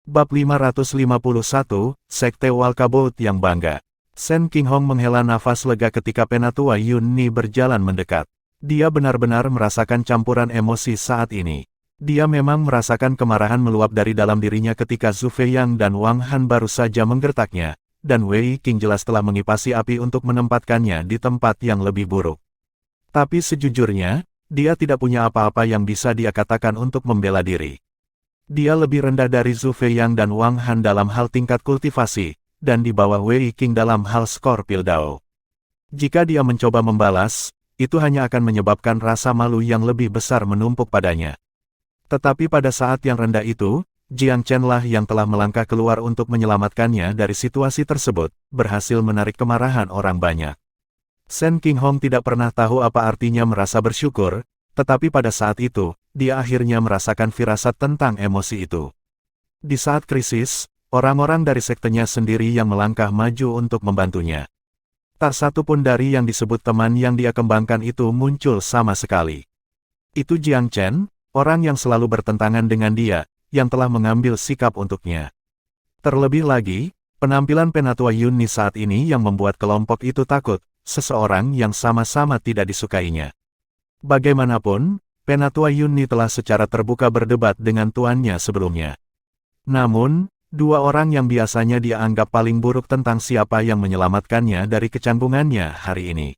Bab 551, Sekte Walkabout yang bangga. Shen Qinghong menghela nafas lega ketika Penatua Yun Ni berjalan mendekat. Dia benar-benar merasakan campuran emosi saat ini. Dia memang merasakan kemarahan meluap dari dalam dirinya ketika Zhu Feiyang dan Wang Han baru saja menggertaknya, dan Wei Qing jelas telah mengipasi api untuk menempatkannya di tempat yang lebih buruk. Tapi sejujurnya, dia tidak punya apa-apa yang bisa dia katakan untuk membela diri. Dia lebih rendah dari Zhu Feiyang dan Wang Han dalam hal tingkat kultivasi, dan di bawah Wei Qing dalam hal skor Pildao. Jika dia mencoba membalas, itu hanya akan menyebabkan rasa malu yang lebih besar menumpuk padanya. Tetapi pada saat yang rendah itu, Jiang Chen lah yang telah melangkah keluar untuk menyelamatkannya dari situasi tersebut, berhasil menarik kemarahan orang banyak. Shen Qinghong tidak pernah tahu apa artinya merasa bersyukur, tetapi pada saat itu, dia akhirnya merasakan firasat tentang emosi itu. Di saat krisis, orang-orang dari sektenya sendiri yang melangkah maju untuk membantunya. Tak satu pun dari yang disebut teman yang dia kembangkan itu muncul sama sekali. Itu Jiang Chen, orang yang selalu bertentangan dengan dia, yang telah mengambil sikap untuknya. Terlebih lagi, penampilan Penatua Yun Ni saat ini yang membuat kelompok itu takut, seseorang yang sama-sama tidak disukainya. Bagaimanapun, Penatua Yun Ni telah secara terbuka berdebat dengan tuannya sebelumnya. Namun, dua orang yang biasanya dia anggap paling buruk tentang siapa yang menyelamatkannya dari kecanggungannya hari ini.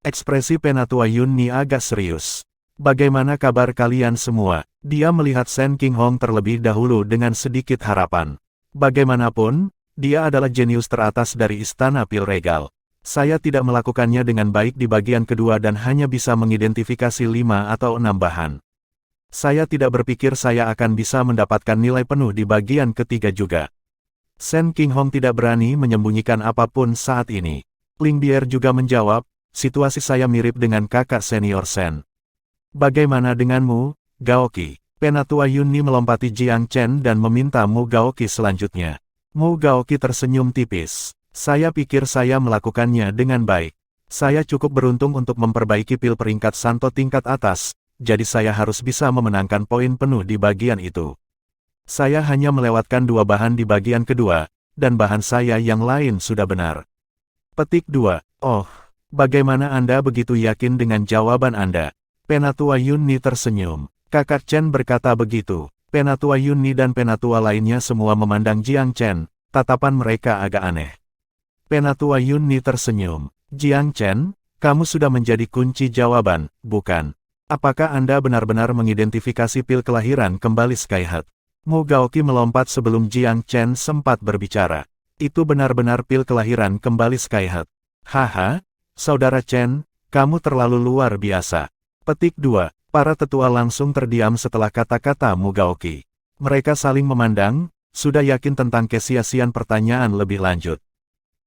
Ekspresi Penatua Yun Ni agak serius. Bagaimana kabar kalian semua? Dia melihat Shen Qinghong terlebih dahulu dengan sedikit harapan. Bagaimanapun, dia adalah jenius teratas dari Istana Pil Regal. Saya tidak melakukannya dengan baik di bagian kedua dan hanya bisa mengidentifikasi 5 atau 6 bahan. Saya tidak berpikir saya akan bisa mendapatkan nilai penuh di bagian ketiga juga. Shen Qinghong tidak berani menyembunyikan apapun saat ini. Ling Bier juga menjawab, situasi saya mirip dengan kakak senior Shen. Bagaimana denganmu, Gaoqi? Penatua Yun Ni melompati Jiang Chen dan meminta Mu Gaoqi selanjutnya. Mu Gaoqi tersenyum tipis. Saya pikir saya melakukannya dengan baik. Saya cukup beruntung untuk memperbaiki pil peringkat Santo tingkat atas, jadi saya harus bisa memenangkan poin penuh di bagian itu. Saya hanya melewatkan 2 bahan di bagian kedua, dan bahan saya yang lain sudah benar. Petik 2. Oh, bagaimana Anda begitu yakin dengan jawaban Anda? Penatua Yun Ni tersenyum. Kakak Chen berkata begitu. Penatua Yun Ni dan penatua lainnya semua memandang Jiang Chen, tatapan mereka agak aneh. Penatua Yun Ni tersenyum. Jiang Chen, kamu sudah menjadi kunci jawaban, bukan? Apakah Anda benar-benar mengidentifikasi pil kelahiran kembali Skyheart? Mu Gaoqi melompat sebelum Jiang Chen sempat berbicara. Itu benar-benar pil kelahiran kembali Skyheart. Haha, Saudara Chen, kamu terlalu luar biasa. Petik 2. Para tetua langsung terdiam setelah kata-kata Mu Gaoqi. Mereka saling memandang, sudah yakin tentang kesia-siaan pertanyaan lebih lanjut.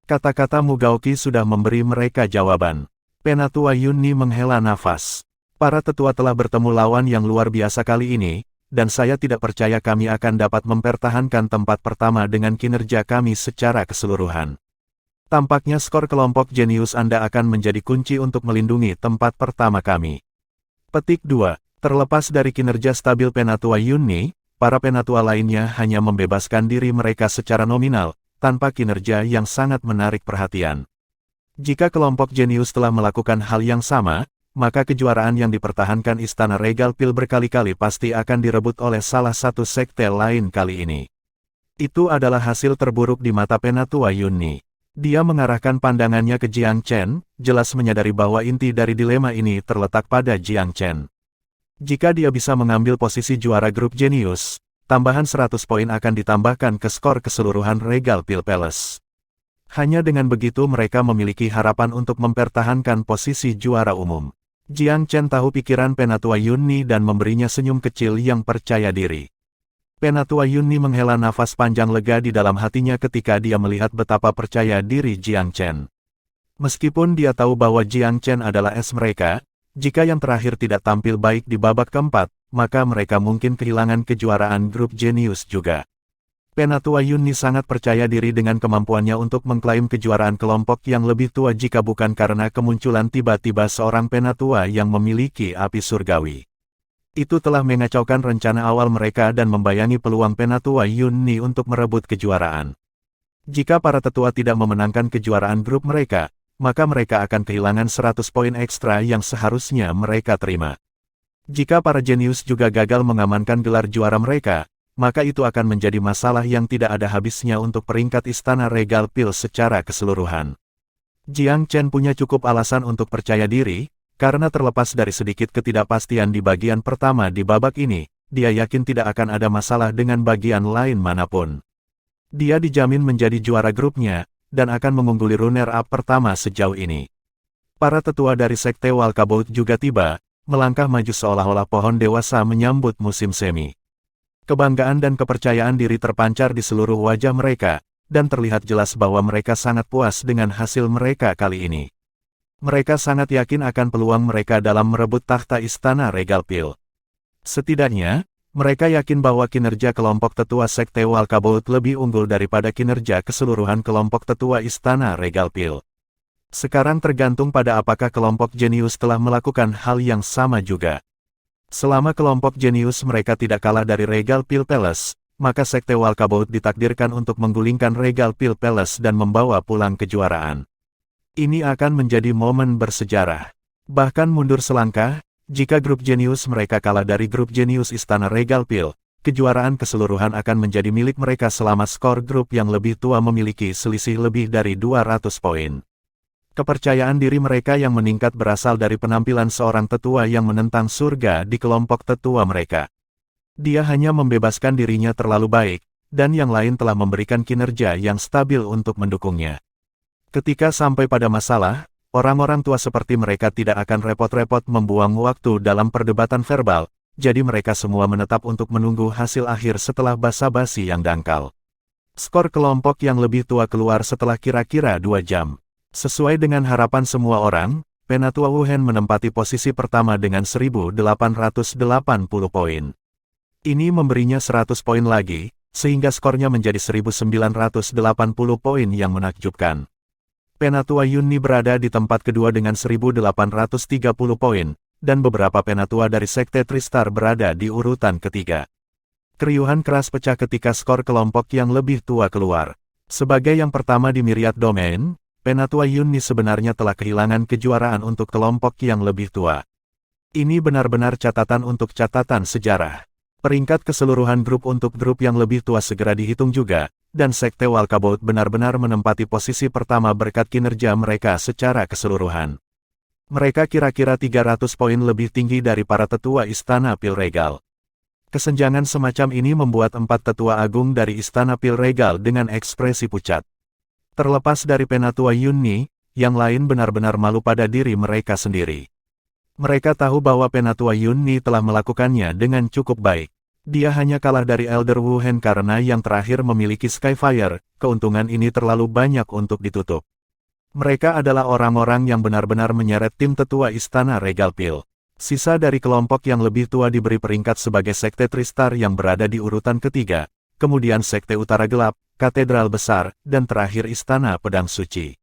Kata-kata Mu Gaoqi sudah memberi mereka jawaban. Penatua Yun Ni menghela nafas. Para tetua telah bertemu lawan yang luar biasa kali ini, dan saya tidak percaya kami akan dapat mempertahankan tempat pertama dengan kinerja kami secara keseluruhan. Tampaknya skor kelompok jenius Anda akan menjadi kunci untuk melindungi tempat pertama kami. Petik 2. Terlepas dari kinerja stabil Penatua Yun Ni, para penatua lainnya hanya membebaskan diri mereka secara nominal, tanpa kinerja yang sangat menarik perhatian. Jika kelompok jenius telah melakukan hal yang sama, maka kejuaraan yang dipertahankan Istana Regal Pil berkali-kali pasti akan direbut oleh salah satu sekte lain kali ini. Itu adalah hasil terburuk di mata Penatua Yun Ni. Dia mengarahkan pandangannya ke Jiang Chen, jelas menyadari bahwa inti dari dilema ini terletak pada Jiang Chen. Jika dia bisa mengambil posisi juara grup jenius, tambahan 100 poin akan ditambahkan ke skor keseluruhan Regal Pil Palace. Hanya dengan begitu mereka memiliki harapan untuk mempertahankan posisi juara umum. Jiang Chen tahu pikiran Penatua Yun Ni dan memberinya senyum kecil yang percaya diri. Penatua Yun Ni menghela nafas panjang lega di dalam hatinya ketika dia melihat betapa percaya diri Jiang Chen. Meskipun dia tahu bahwa Jiang Chen adalah es mereka, jika yang terakhir tidak tampil baik di babak keempat, maka mereka mungkin kehilangan kejuaraan grup jenius juga. Penatua Yun Ni sangat percaya diri dengan kemampuannya untuk mengklaim kejuaraan kelompok yang lebih tua jika bukan karena kemunculan tiba-tiba seorang penatua yang memiliki api surgawi. Itu telah mengacaukan rencana awal mereka dan membayangi peluang Penatua Yunni untuk merebut kejuaraan. Jika para tetua tidak memenangkan kejuaraan grup mereka, maka mereka akan kehilangan 100 poin ekstra yang seharusnya mereka terima. Jika para jenius juga gagal mengamankan gelar juara mereka, maka itu akan menjadi masalah yang tidak ada habisnya untuk peringkat Istana Regal Pil secara keseluruhan. Jiang Chen punya cukup alasan untuk percaya diri, karena terlepas dari sedikit ketidakpastian di bagian pertama di babak ini, dia yakin tidak akan ada masalah dengan bagian lain manapun. Dia dijamin menjadi juara grupnya, dan akan mengungguli runner-up pertama sejauh ini. Para tetua dari Sekte Walkabout juga tiba, melangkah maju seolah-olah pohon dewasa menyambut musim semi. Kebanggaan dan kepercayaan diri terpancar di seluruh wajah mereka, dan terlihat jelas bahwa mereka sangat puas dengan hasil mereka kali ini. Mereka sangat yakin akan peluang mereka dalam merebut takhta Istana Regal Pil. Setidaknya, mereka yakin bahwa kinerja kelompok tetua Sekte Walkabout lebih unggul daripada kinerja keseluruhan kelompok tetua Istana Regal Pil. Sekarang tergantung pada apakah kelompok jenius telah melakukan hal yang sama juga. Selama kelompok jenius mereka tidak kalah dari Regal Pil Palace, maka Sekte Walkabout ditakdirkan untuk menggulingkan Regal Pil Palace dan membawa pulang kejuaraan. Ini akan menjadi momen bersejarah. Bahkan mundur selangkah, jika grup jenius mereka kalah dari grup jenius Istana Regal Pil, kejuaraan keseluruhan akan menjadi milik mereka selama skor grup yang lebih tua memiliki selisih lebih dari 200 poin. Kepercayaan diri mereka yang meningkat berasal dari penampilan seorang tetua yang menentang surga di kelompok tetua mereka. Dia hanya membebaskan dirinya terlalu baik, dan yang lain telah memberikan kinerja yang stabil untuk mendukungnya. Ketika sampai pada masalah, orang-orang tua seperti mereka tidak akan repot-repot membuang waktu dalam perdebatan verbal, jadi mereka semua menetap untuk menunggu hasil akhir setelah basa-basi yang dangkal. Skor kelompok yang lebih tua keluar setelah kira-kira 2 jam. Sesuai dengan harapan semua orang, Penatua Wu Hen menempati posisi pertama dengan 1.880 poin. Ini memberinya 100 poin lagi, sehingga skornya menjadi 1.980 poin yang menakjubkan. Penatua Yunni berada di tempat kedua dengan 1.830 poin, dan beberapa penatua dari Sekte Tristar berada di urutan ketiga. Keriuhan keras pecah ketika skor kelompok yang lebih tua keluar. Sebagai yang pertama di Myriad Domain, Penatua Yunni sebenarnya telah kehilangan kejuaraan untuk kelompok yang lebih tua. Ini benar-benar catatan untuk catatan sejarah. Peringkat keseluruhan grup untuk grup yang lebih tua segera dihitung juga, dan Sekte Walkabout benar-benar menempati posisi pertama berkat kinerja mereka secara keseluruhan. Mereka kira-kira 300 poin lebih tinggi dari para tetua Istana Pil Regal. Kesenjangan semacam ini membuat 4 tetua agung dari Istana Pil Regal dengan ekspresi pucat. Terlepas dari Penatua Yunni, yang lain benar-benar malu pada diri mereka sendiri. Mereka tahu bahwa Penatua Yunni telah melakukannya dengan cukup baik. Dia hanya kalah dari Elder Wu Hen karena yang terakhir memiliki Skyfire, keuntungan ini terlalu banyak untuk ditutup. Mereka adalah orang-orang yang benar-benar menyeret tim tetua Istana Regal Pil. Sisa dari kelompok yang lebih tua diberi peringkat sebagai Sekte Tristar yang berada di urutan ketiga, kemudian Sekte Utara Gelap, Katedral Besar, dan terakhir Istana Pedang Suci.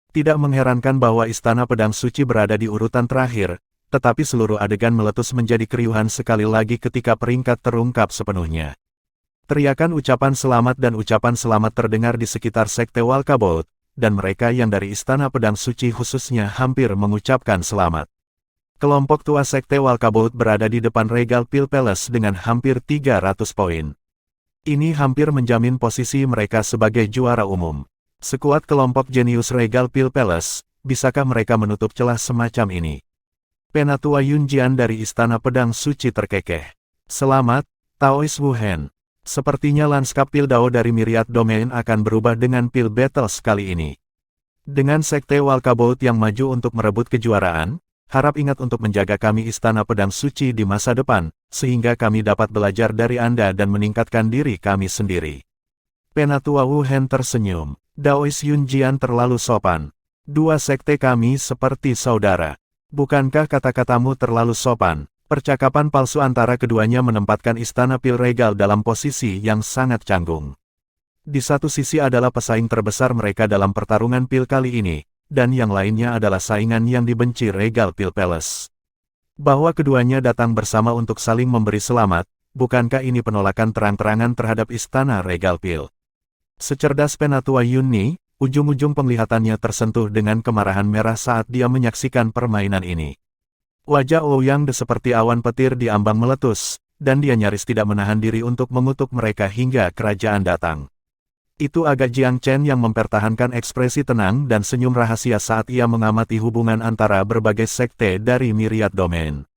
Tidak mengherankan bahwa Istana Pedang Suci berada di urutan terakhir, tetapi seluruh adegan meletus menjadi keriuhan sekali lagi ketika peringkat terungkap sepenuhnya. Teriakan ucapan selamat dan ucapan selamat terdengar di sekitar Sekte Walkabout, dan mereka yang dari Istana Pedang Suci khususnya hampir mengucapkan selamat. Kelompok tua Sekte Walkabout berada di depan Regal Pil Palace dengan hampir 300 poin. Ini hampir menjamin posisi mereka sebagai juara umum. Sekuat kelompok jenius Regal Pil Palace, bisakah mereka menutup celah semacam ini? Penatua Yunjian dari Istana Pedang Suci terkekeh. Selamat, Taois Wu Hen. Sepertinya lanskap Pil Dao dari Myriad Domain akan berubah dengan Pil Battles kali ini. Dengan Sekte Walkabout yang maju untuk merebut kejuaraan, harap ingat untuk menjaga kami Istana Pedang Suci di masa depan, sehingga kami dapat belajar dari Anda dan meningkatkan diri kami sendiri. Penatua Wu Hen tersenyum. Daois Yunjian terlalu sopan. Dua sekte kami seperti saudara. Bukankah kata-katamu terlalu sopan? Percakapan palsu antara keduanya menempatkan Istana Pil Regal dalam posisi yang sangat canggung. Di satu sisi adalah pesaing terbesar mereka dalam pertarungan Pil kali ini, dan yang lainnya adalah saingan yang dibenci Regal Pil Palace. Bahwa keduanya datang bersama untuk saling memberi selamat, bukankah ini penolakan terang-terangan terhadap Istana Regal Pil? Secerdas Penatua Yunni, ujung-ujung penglihatannya tersentuh dengan kemarahan merah saat dia menyaksikan permainan ini. Wajah Ouyang seperti awan petir di ambang meletus, dan dia nyaris tidak menahan diri untuk mengutuk mereka hingga kerajaan datang. Itu agak Jiang Chen yang mempertahankan ekspresi tenang dan senyum rahasia saat ia mengamati hubungan antara berbagai sekte dari Myriad Domain.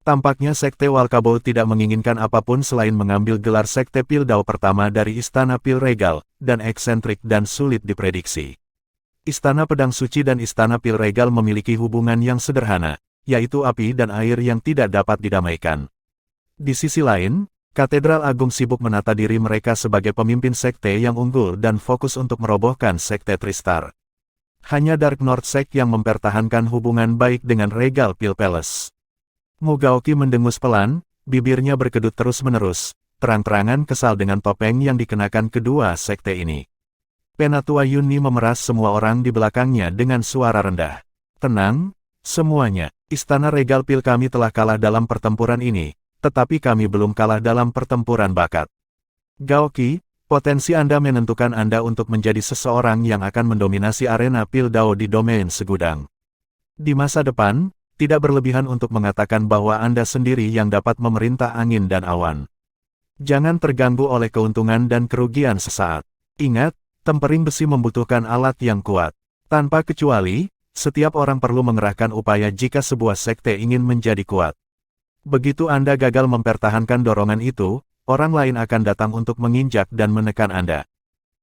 Tampaknya Sekte Walkabo tidak menginginkan apapun selain mengambil gelar Sekte Pil Dao pertama dari Istana Pil Regal, dan eksentrik dan sulit diprediksi. Istana Pedang Suci dan Istana Pil Regal memiliki hubungan yang sederhana, yaitu api dan air yang tidak dapat didamaikan. Di sisi lain, Katedral Agung sibuk menata diri mereka sebagai pemimpin sekte yang unggul dan fokus untuk merobohkan Sekte Tristar. Hanya Dark North Sect yang mempertahankan hubungan baik dengan Regal Pil Palace. Mugaoki mendengus pelan, bibirnya berkedut terus-menerus, terang-terangan kesal dengan topeng yang dikenakan kedua sekte ini. Penatua Yunni memeras semua orang di belakangnya dengan suara rendah. Tenang, semuanya, Istana Regal Pil kami telah kalah dalam pertempuran ini, tetapi kami belum kalah dalam pertempuran bakat. Gaoki, potensi Anda menentukan Anda untuk menjadi seseorang yang akan mendominasi arena Pil Dao di domain segudang. Di masa depan, tidak berlebihan untuk mengatakan bahwa Anda sendiri yang dapat memerintah angin dan awan. Jangan terganggu oleh keuntungan dan kerugian sesaat. Ingat, tempering besi membutuhkan alat yang kuat. Tanpa kecuali, setiap orang perlu mengerahkan upaya jika sebuah sekte ingin menjadi kuat. Begitu Anda gagal mempertahankan dorongan itu, orang lain akan datang untuk menginjak dan menekan Anda.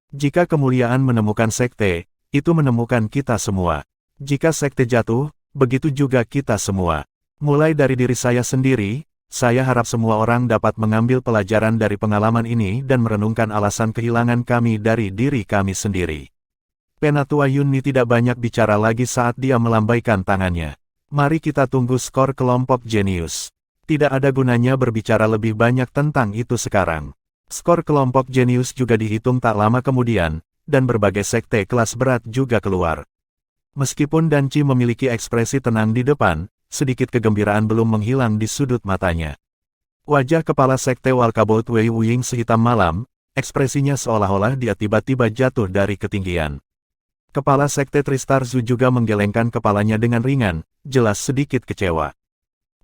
Jika kemuliaan menemukan sekte, itu menemukan kita semua. Jika sekte jatuh, begitu juga kita semua. Mulai dari diri saya sendiri, saya harap semua orang dapat mengambil pelajaran dari pengalaman ini dan merenungkan alasan kehilangan kami dari diri kami sendiri. Penatua Yunni tidak banyak bicara lagi saat dia melambaikan tangannya. Mari kita tunggu skor kelompok jenius. Tidak ada gunanya berbicara lebih banyak tentang itu sekarang. Skor kelompok jenius juga dihitung tak lama kemudian, dan berbagai sekte kelas berat juga keluar. Meskipun Danci memiliki ekspresi tenang di depan, sedikit kegembiraan belum menghilang di sudut matanya. Wajah kepala sekte Walkabout Wei Wuying sehitam malam, ekspresinya seolah-olah dia tiba-tiba jatuh dari ketinggian. Kepala sekte Tristar Zhu juga menggelengkan kepalanya dengan ringan, jelas sedikit kecewa.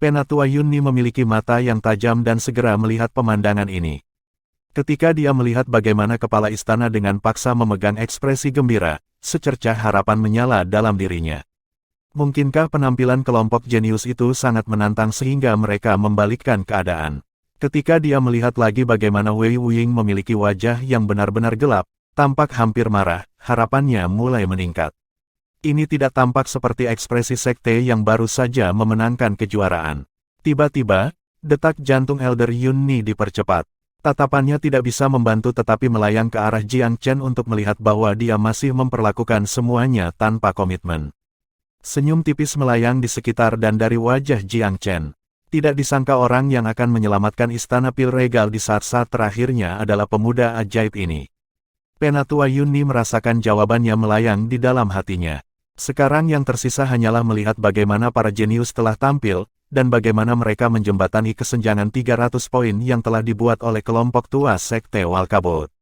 Penatua Yunni memiliki mata yang tajam dan segera melihat pemandangan ini. Ketika dia melihat bagaimana kepala istana dengan paksa memegang ekspresi gembira, secercah harapan menyala dalam dirinya. Mungkinkah penampilan kelompok jenius itu sangat menantang sehingga mereka membalikkan keadaan? Ketika dia melihat lagi bagaimana Wei Wuying memiliki wajah yang benar-benar gelap, tampak hampir marah, harapannya mulai meningkat. Ini tidak tampak seperti ekspresi sekte yang baru saja memenangkan kejuaraan. Tiba-tiba, detak jantung Elder Yunni dipercepat. Tatapannya tidak bisa membantu tetapi melayang ke arah Jiang Chen untuk melihat bahwa dia masih memperlakukan semuanya tanpa komitmen. Senyum tipis melayang di sekitar dan dari wajah Jiang Chen. Tidak disangka orang yang akan menyelamatkan Istana Pil Regal di saat-saat terakhirnya adalah pemuda ajaib ini. Penatua Yunni merasakan jawabannya melayang di dalam hatinya. Sekarang yang tersisa hanyalah melihat bagaimana para jenius telah tampil, dan bagaimana mereka menjembatani kesenjangan 300 poin yang telah dibuat oleh kelompok tua Sekte Walkabout.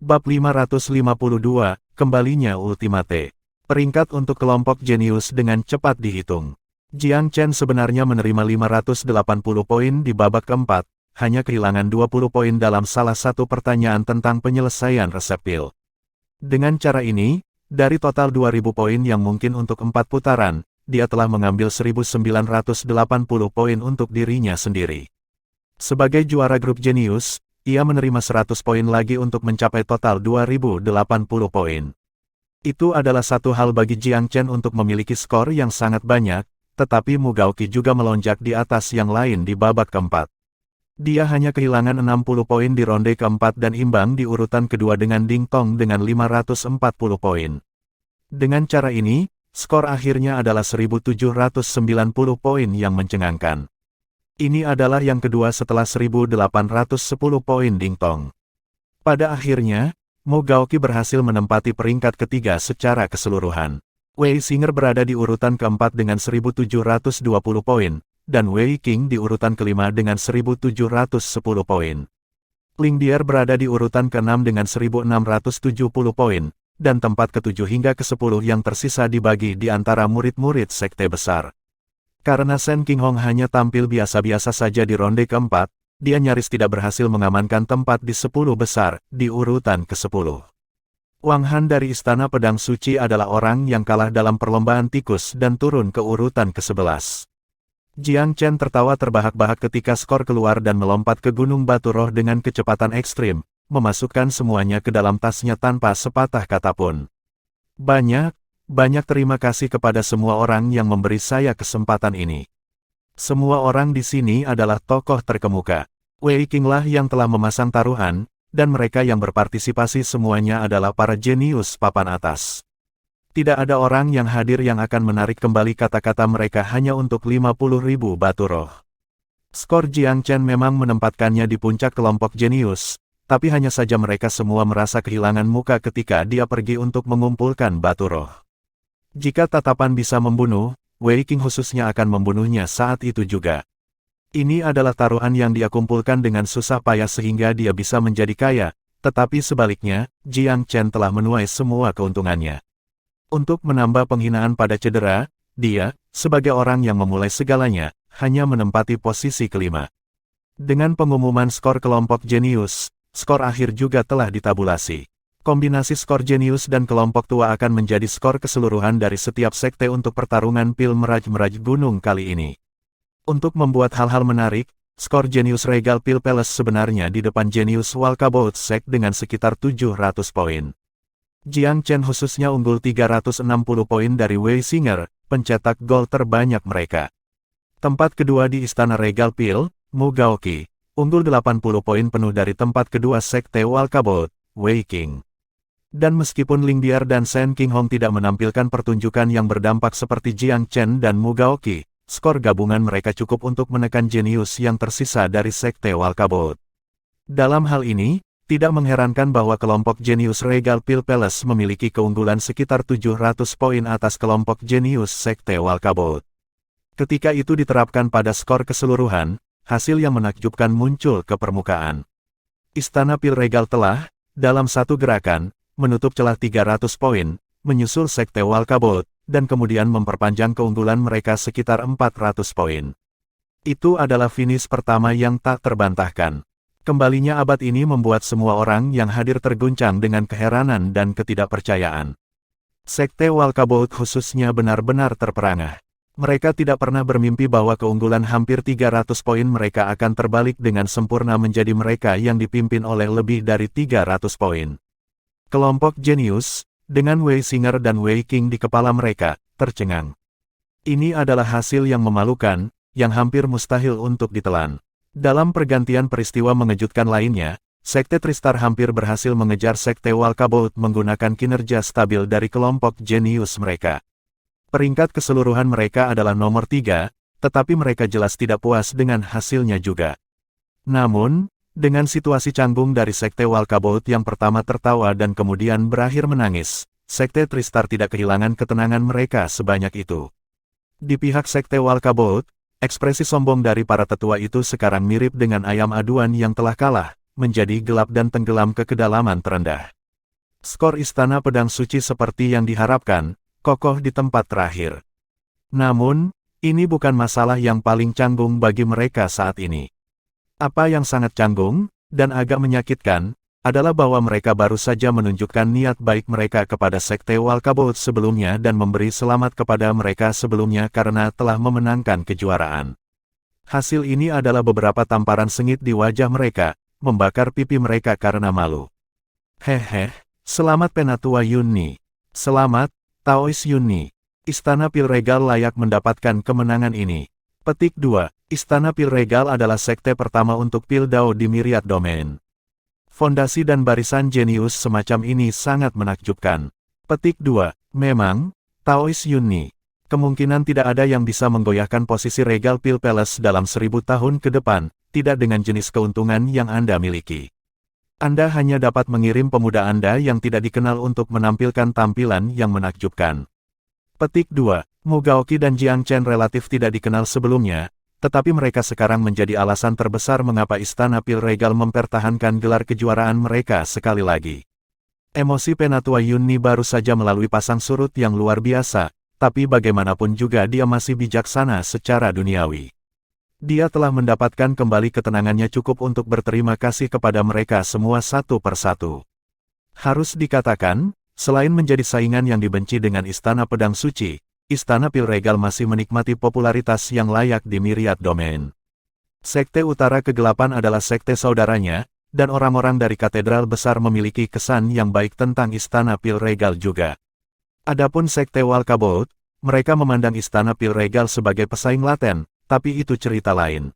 Bab 552, Kembalinya Ultimate. Peringkat untuk kelompok jenius dengan cepat dihitung. Jiang Chen sebenarnya menerima 580 poin di babak keempat, hanya kehilangan 20 poin dalam salah satu pertanyaan tentang penyelesaian resep pil. Dengan cara ini, dari total 2000 poin yang mungkin untuk 4 putaran, dia telah mengambil 1980 poin untuk dirinya sendiri. Sebagai juara grup jenius, ia menerima 100 poin lagi untuk mencapai total 2080 poin. Itu adalah satu hal bagi Jiang Chen untuk memiliki skor yang sangat banyak, tetapi Mugaoki juga melonjak di atas yang lain di babak keempat. Dia hanya kehilangan 60 poin di ronde keempat dan imbang di urutan kedua dengan Ding Tong dengan 540 poin. Dengan cara ini, skor akhirnya adalah 1790 poin yang mencengangkan. Ini adalah yang kedua setelah 1810 poin Ding Tong. Pada akhirnya, Mugaoki berhasil menempati peringkat ketiga secara keseluruhan. Wei Singer berada di urutan keempat dengan 1720 poin, dan Wei Qing di urutan kelima dengan 1.710 poin. Ling Dier berada di urutan ke-6 dengan 1.670 poin, dan tempat ke-7 hingga ke-10 yang tersisa dibagi di antara murid-murid sekte besar. Karena Shen Qinghong hanya tampil biasa-biasa saja di ronde keempat, dia nyaris tidak berhasil mengamankan tempat di 10 besar, di urutan ke-10. Wang Han dari Istana Pedang Suci adalah orang yang kalah dalam perlombaan tikus dan turun ke urutan ke-11. Jiang Chen tertawa terbahak-bahak ketika skor keluar dan melompat ke Gunung Batu Roh dengan kecepatan ekstrim, memasukkan semuanya ke dalam tasnya tanpa sepatah kata pun. Banyak terima kasih kepada semua orang yang memberi saya kesempatan ini. Semua orang di sini adalah tokoh terkemuka. Wei Qing lah yang telah memasang taruhan, dan mereka yang berpartisipasi semuanya adalah para jenius papan atas. Tidak ada orang yang hadir yang akan menarik kembali kata-kata mereka hanya untuk 50.000 batu roh. Skor Jiang Chen memang menempatkannya di puncak kelompok jenius, tapi hanya saja mereka semua merasa kehilangan muka ketika dia pergi untuk mengumpulkan batu roh. Jika tatapan bisa membunuh, Wei Qing khususnya akan membunuhnya saat itu juga. Ini adalah taruhan yang dia kumpulkan dengan susah payah sehingga dia bisa menjadi kaya, tetapi sebaliknya, Jiang Chen telah menuai semua keuntungannya. Untuk menambah penghinaan pada cedera, dia, sebagai orang yang memulai segalanya, hanya menempati posisi kelima. Dengan pengumuman skor kelompok jenius, skor akhir juga telah ditabulasi. Kombinasi skor jenius dan kelompok tua akan menjadi skor keseluruhan dari setiap sekte untuk pertarungan pil meraj-meraj gunung kali ini. Untuk membuat hal-hal menarik, skor jenius Regal Pil Palace sebenarnya di depan jenius Walkabout Sect dengan sekitar 700 poin. Jiang Chen khususnya unggul 360 poin dari Wei Singer, pencetak gol terbanyak mereka. Tempat kedua di Istana Regal Pil, Mu Gaoqi, unggul 80 poin penuh dari tempat kedua Sekte Walkabout, Wei Qing. Dan meskipun Ling Dier dan Shen Qinghong tidak menampilkan pertunjukan yang berdampak seperti Jiang Chen dan Mu Gaoqi, skor gabungan mereka cukup untuk menekan jenius yang tersisa dari Sekte Walkabout. Dalam hal ini, tidak mengherankan bahwa kelompok jenius Regal Pil Palace memiliki keunggulan sekitar 700 poin atas kelompok jenius Sekte Walkabout. Ketika itu diterapkan pada skor keseluruhan, hasil yang menakjubkan muncul ke permukaan. Istana Pil Regal telah, dalam satu gerakan, menutup celah 300 poin, menyusul Sekte Walkabout, dan kemudian memperpanjang keunggulan mereka sekitar 400 poin. Itu adalah finish pertama yang tak terbantahkan. Kembalinya abad ini membuat semua orang yang hadir terguncang dengan keheranan dan ketidakpercayaan. Sekte Walkabout khususnya benar-benar terperangah. Mereka tidak pernah bermimpi bahwa keunggulan hampir 300 poin mereka akan terbalik dengan sempurna menjadi mereka yang dipimpin oleh lebih dari 300 poin. Kelompok jenius, dengan Wei Singer dan Wei Qing di kepala mereka, tercengang. Ini adalah hasil yang memalukan, yang hampir mustahil untuk ditelan. Dalam pergantian peristiwa mengejutkan lainnya, Sekte Tristar hampir berhasil mengejar Sekte Walkabout menggunakan kinerja stabil dari kelompok jenius mereka. Peringkat keseluruhan mereka adalah nomor 3, tetapi mereka jelas tidak puas dengan hasilnya juga. Namun, dengan situasi canggung dari Sekte Walkabout yang pertama tertawa dan kemudian berakhir menangis, Sekte Tristar tidak kehilangan ketenangan mereka sebanyak itu. Di pihak Sekte Walkabout, ekspresi sombong dari para tetua itu sekarang mirip dengan ayam aduan yang telah kalah, menjadi gelap dan tenggelam ke kedalaman terendah. Skor Istana Pedang Suci seperti yang diharapkan, kokoh di tempat terakhir. Namun, ini bukan masalah yang paling canggung bagi mereka saat ini. Apa yang sangat canggung, dan agak menyakitkan, adalah bahwa mereka baru saja menunjukkan niat baik mereka kepada Sekte Walkabout sebelumnya dan memberi selamat kepada mereka sebelumnya karena telah memenangkan kejuaraan. Hasil ini adalah beberapa tamparan sengit di wajah mereka, membakar pipi mereka karena malu. Hehe, selamat Penatua Yunni. Selamat, Taois Yunni. Istana Pil Regal layak mendapatkan kemenangan ini. Petik 2. Istana Pil Regal adalah sekte pertama untuk Pil Dao di Myriad Domain. Fondasi dan barisan jenius semacam ini sangat menakjubkan. Petik 2. Memang, Taois Yunni. Kemungkinan tidak ada yang bisa menggoyahkan posisi Regal Pil Palace dalam 1000 tahun ke depan, tidak dengan jenis keuntungan yang Anda miliki. Anda hanya dapat mengirim pemuda Anda yang tidak dikenal untuk menampilkan tampilan yang menakjubkan. Petik 2. Mu Gaoqi dan Jiang Chen relatif tidak dikenal sebelumnya, Tetapi mereka sekarang menjadi alasan terbesar mengapa Istana Pil Regal mempertahankan gelar kejuaraan mereka sekali lagi. Emosi Penatua Yunni baru saja melalui pasang surut yang luar biasa, tapi bagaimanapun juga dia masih bijaksana secara duniawi. Dia telah mendapatkan kembali ketenangannya cukup untuk berterima kasih kepada mereka semua satu persatu. Harus dikatakan, selain menjadi saingan yang dibenci dengan Istana Pedang Suci, Istana Pil Regal masih menikmati popularitas yang layak di myriad domain. Sekte Utara Kegelapan adalah sekte saudaranya, dan orang-orang dari katedral besar memiliki kesan yang baik tentang Istana Pil Regal juga. Adapun sekte Walkabout, mereka memandang Istana Pil Regal sebagai pesaing laten, tapi itu cerita lain.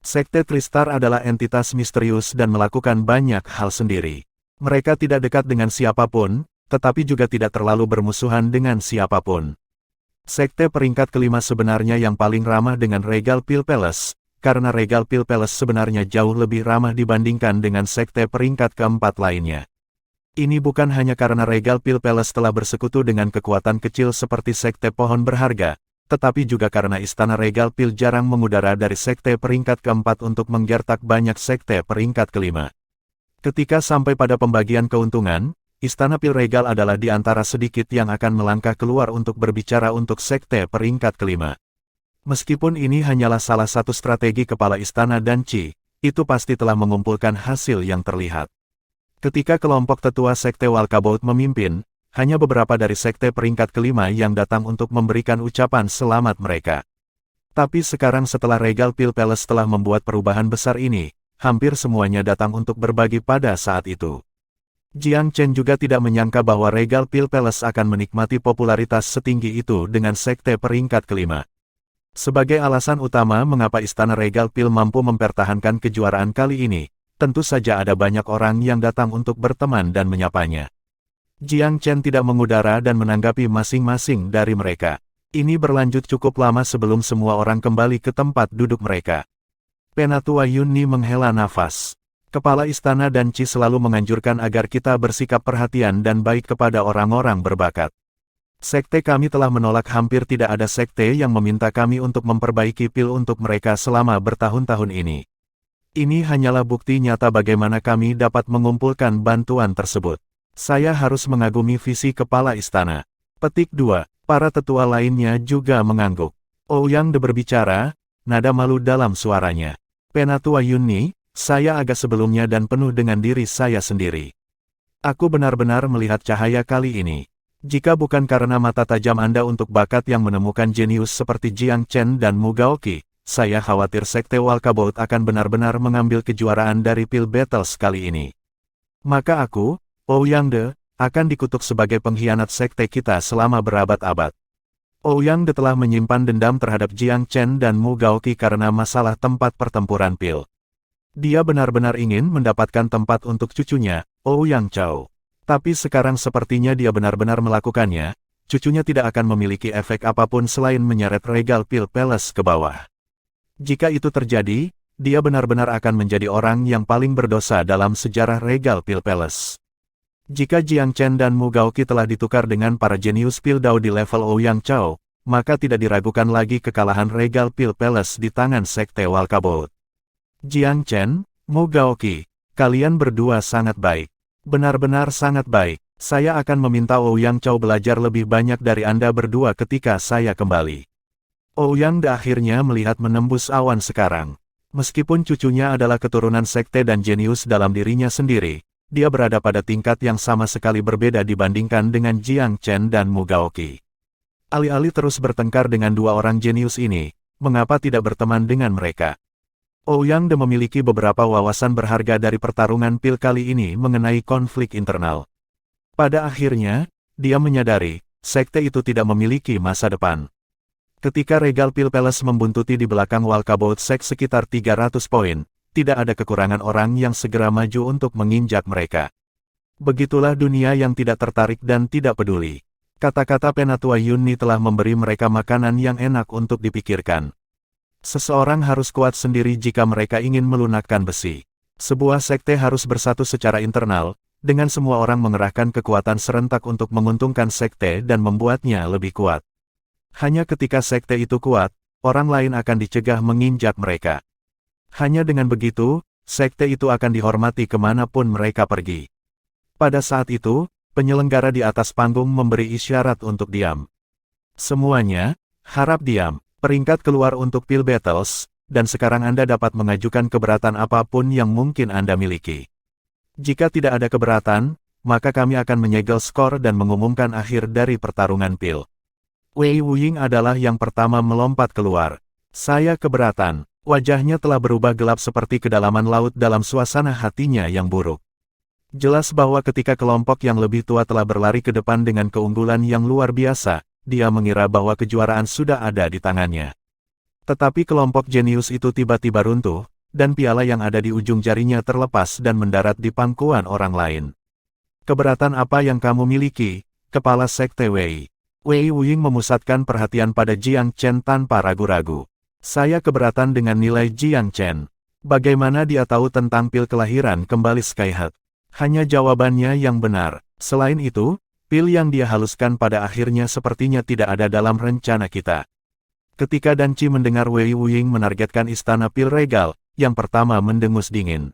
Sekte Tristar adalah entitas misterius dan melakukan banyak hal sendiri. Mereka tidak dekat dengan siapapun, tetapi juga tidak terlalu bermusuhan dengan siapapun. Sekte peringkat kelima sebenarnya yang paling ramah dengan Regal Pil Palace, karena Regal Pil Palace sebenarnya jauh lebih ramah dibandingkan dengan sekte peringkat keempat lainnya. Ini bukan hanya karena Regal Pil Palace telah bersekutu dengan kekuatan kecil seperti sekte pohon berharga, tetapi juga karena Istana Regal Pil jarang mengudara dari sekte peringkat keempat untuk menggertak banyak sekte peringkat kelima. Ketika sampai pada pembagian keuntungan, Istana Pil Regal adalah di antara sedikit yang akan melangkah keluar untuk berbicara untuk sekte peringkat kelima. Meskipun ini hanyalah salah satu strategi kepala istana dan Qi, itu pasti telah mengumpulkan hasil yang terlihat. Ketika kelompok tetua sekte Walkabout memimpin, hanya beberapa dari sekte peringkat kelima yang datang untuk memberikan ucapan selamat mereka. Tapi sekarang setelah Regal Pil Palace telah membuat perubahan besar ini, hampir semuanya datang untuk berbagi pada saat itu. Jiang Chen juga tidak menyangka bahwa Regal Pil Palace akan menikmati popularitas setinggi itu dengan sekte peringkat kelima. Sebagai alasan utama mengapa Istana Regal Pil mampu mempertahankan kejuaraan kali ini, tentu saja ada banyak orang yang datang untuk berteman dan menyapanya. Jiang Chen tidak mengudara dan menanggapi masing-masing dari mereka. Ini berlanjut cukup lama sebelum semua orang kembali ke tempat duduk mereka. Penatua Yunni menghela nafas. Kepala istana dan Qi selalu menganjurkan agar kita bersikap perhatian dan baik kepada orang-orang berbakat. Sekte kami telah menolak hampir tidak ada sekte yang meminta kami untuk memperbaiki pil untuk mereka selama bertahun-tahun ini. Ini hanyalah bukti nyata bagaimana kami dapat mengumpulkan bantuan tersebut. Saya harus mengagumi visi kepala istana. Petik 2. Para tetua lainnya juga mengangguk. Ouyang De berbicara, nada malu dalam suaranya. Penatua Yunni, saya agak sebelumnya dan penuh dengan diri saya sendiri. Aku benar-benar melihat cahaya kali ini. Jika bukan karena mata tajam Anda untuk bakat yang menemukan jenius seperti Jiang Chen dan Mu Gaoqi, saya khawatir sekte Walkabout akan benar-benar mengambil kejuaraan dari Pil Battles kali ini. Maka aku, Ouyang De, akan dikutuk sebagai pengkhianat sekte kita selama berabad-abad. Ouyang De telah menyimpan dendam terhadap Jiang Chen dan Mu Gaoqi karena masalah tempat pertempuran Pil. Dia benar-benar ingin mendapatkan tempat untuk cucunya, Ouyang Chao. Tapi sekarang sepertinya dia benar-benar melakukannya, cucunya tidak akan memiliki efek apapun selain menyeret Regal Pil Palace ke bawah. Jika itu terjadi, dia benar-benar akan menjadi orang yang paling berdosa dalam sejarah Regal Pil Palace. Jika Jiang Chen dan Mu Gaoqi telah ditukar dengan para jenius Pil Dao di level Ouyang Chao, maka tidak diragukan lagi kekalahan Regal Pil Palace di tangan sekte Walkabout. Jiang Chen, Mu Gaoqi, kalian berdua sangat baik. Benar-benar sangat baik. Saya akan meminta Ouyang Chao belajar lebih banyak dari Anda berdua ketika saya kembali. Ouyang De akhirnya melihat menembus awan sekarang. Meskipun cucunya adalah keturunan sekte dan jenius dalam dirinya sendiri, dia berada pada tingkat yang sama sekali berbeda dibandingkan dengan Jiang Chen dan Mu Gaoqi. Alih-alih terus bertengkar dengan dua orang jenius ini, mengapa tidak berteman dengan mereka? Ouyang De memiliki beberapa wawasan berharga dari pertarungan pil kali ini mengenai konflik internal. Pada akhirnya, dia menyadari, sekte itu tidak memiliki masa depan. Ketika Regal Pil Palace membuntuti di belakang Walkabout Sek sekitar 300 poin, tidak ada kekurangan orang yang segera maju untuk menginjak mereka. Begitulah dunia yang tidak tertarik dan tidak peduli. Kata-kata Penatua Yunni telah memberi mereka makanan yang enak untuk dipikirkan. Seseorang harus kuat sendiri jika mereka ingin melunakkan besi. Sebuah sekte harus bersatu secara internal, dengan semua orang mengerahkan kekuatan serentak untuk menguntungkan sekte dan membuatnya lebih kuat. Hanya ketika sekte itu kuat, orang lain akan dicegah menginjak mereka. Hanya dengan begitu, sekte itu akan dihormati kemanapun mereka pergi. Pada saat itu, penyelenggara di atas panggung memberi isyarat untuk diam. Semuanya, harap diam. Peringkat keluar untuk Pil Battles, dan sekarang Anda dapat mengajukan keberatan apapun yang mungkin Anda miliki. Jika tidak ada keberatan, maka kami akan menyegel skor dan mengumumkan akhir dari pertarungan Pil. Wei Wuying adalah yang pertama melompat keluar. Saya keberatan. Wajahnya telah berubah gelap seperti kedalaman laut dalam suasana hatinya yang buruk. Jelas bahwa ketika kelompok yang lebih tua telah berlari ke depan dengan keunggulan yang luar biasa, dia mengira bahwa kejuaraan sudah ada di tangannya. Tetapi kelompok jenius itu tiba-tiba runtuh, dan piala yang ada di ujung jarinya terlepas dan mendarat di pangkuan orang lain. Keberatan apa yang kamu miliki, Kepala Sekte Wei? Wei Wuying memusatkan perhatian pada Jiang Chen tanpa ragu-ragu. Saya keberatan dengan nilai Jiang Chen. Bagaimana dia tahu tentang pil kelahiran kembali Skyheart? Hanya jawabannya yang benar. Selain itu, pil yang dia haluskan pada akhirnya sepertinya tidak ada dalam rencana kita. Ketika Dan Qi mendengar Wei Wuying menargetkan istana pil regal, yang pertama mendengus dingin.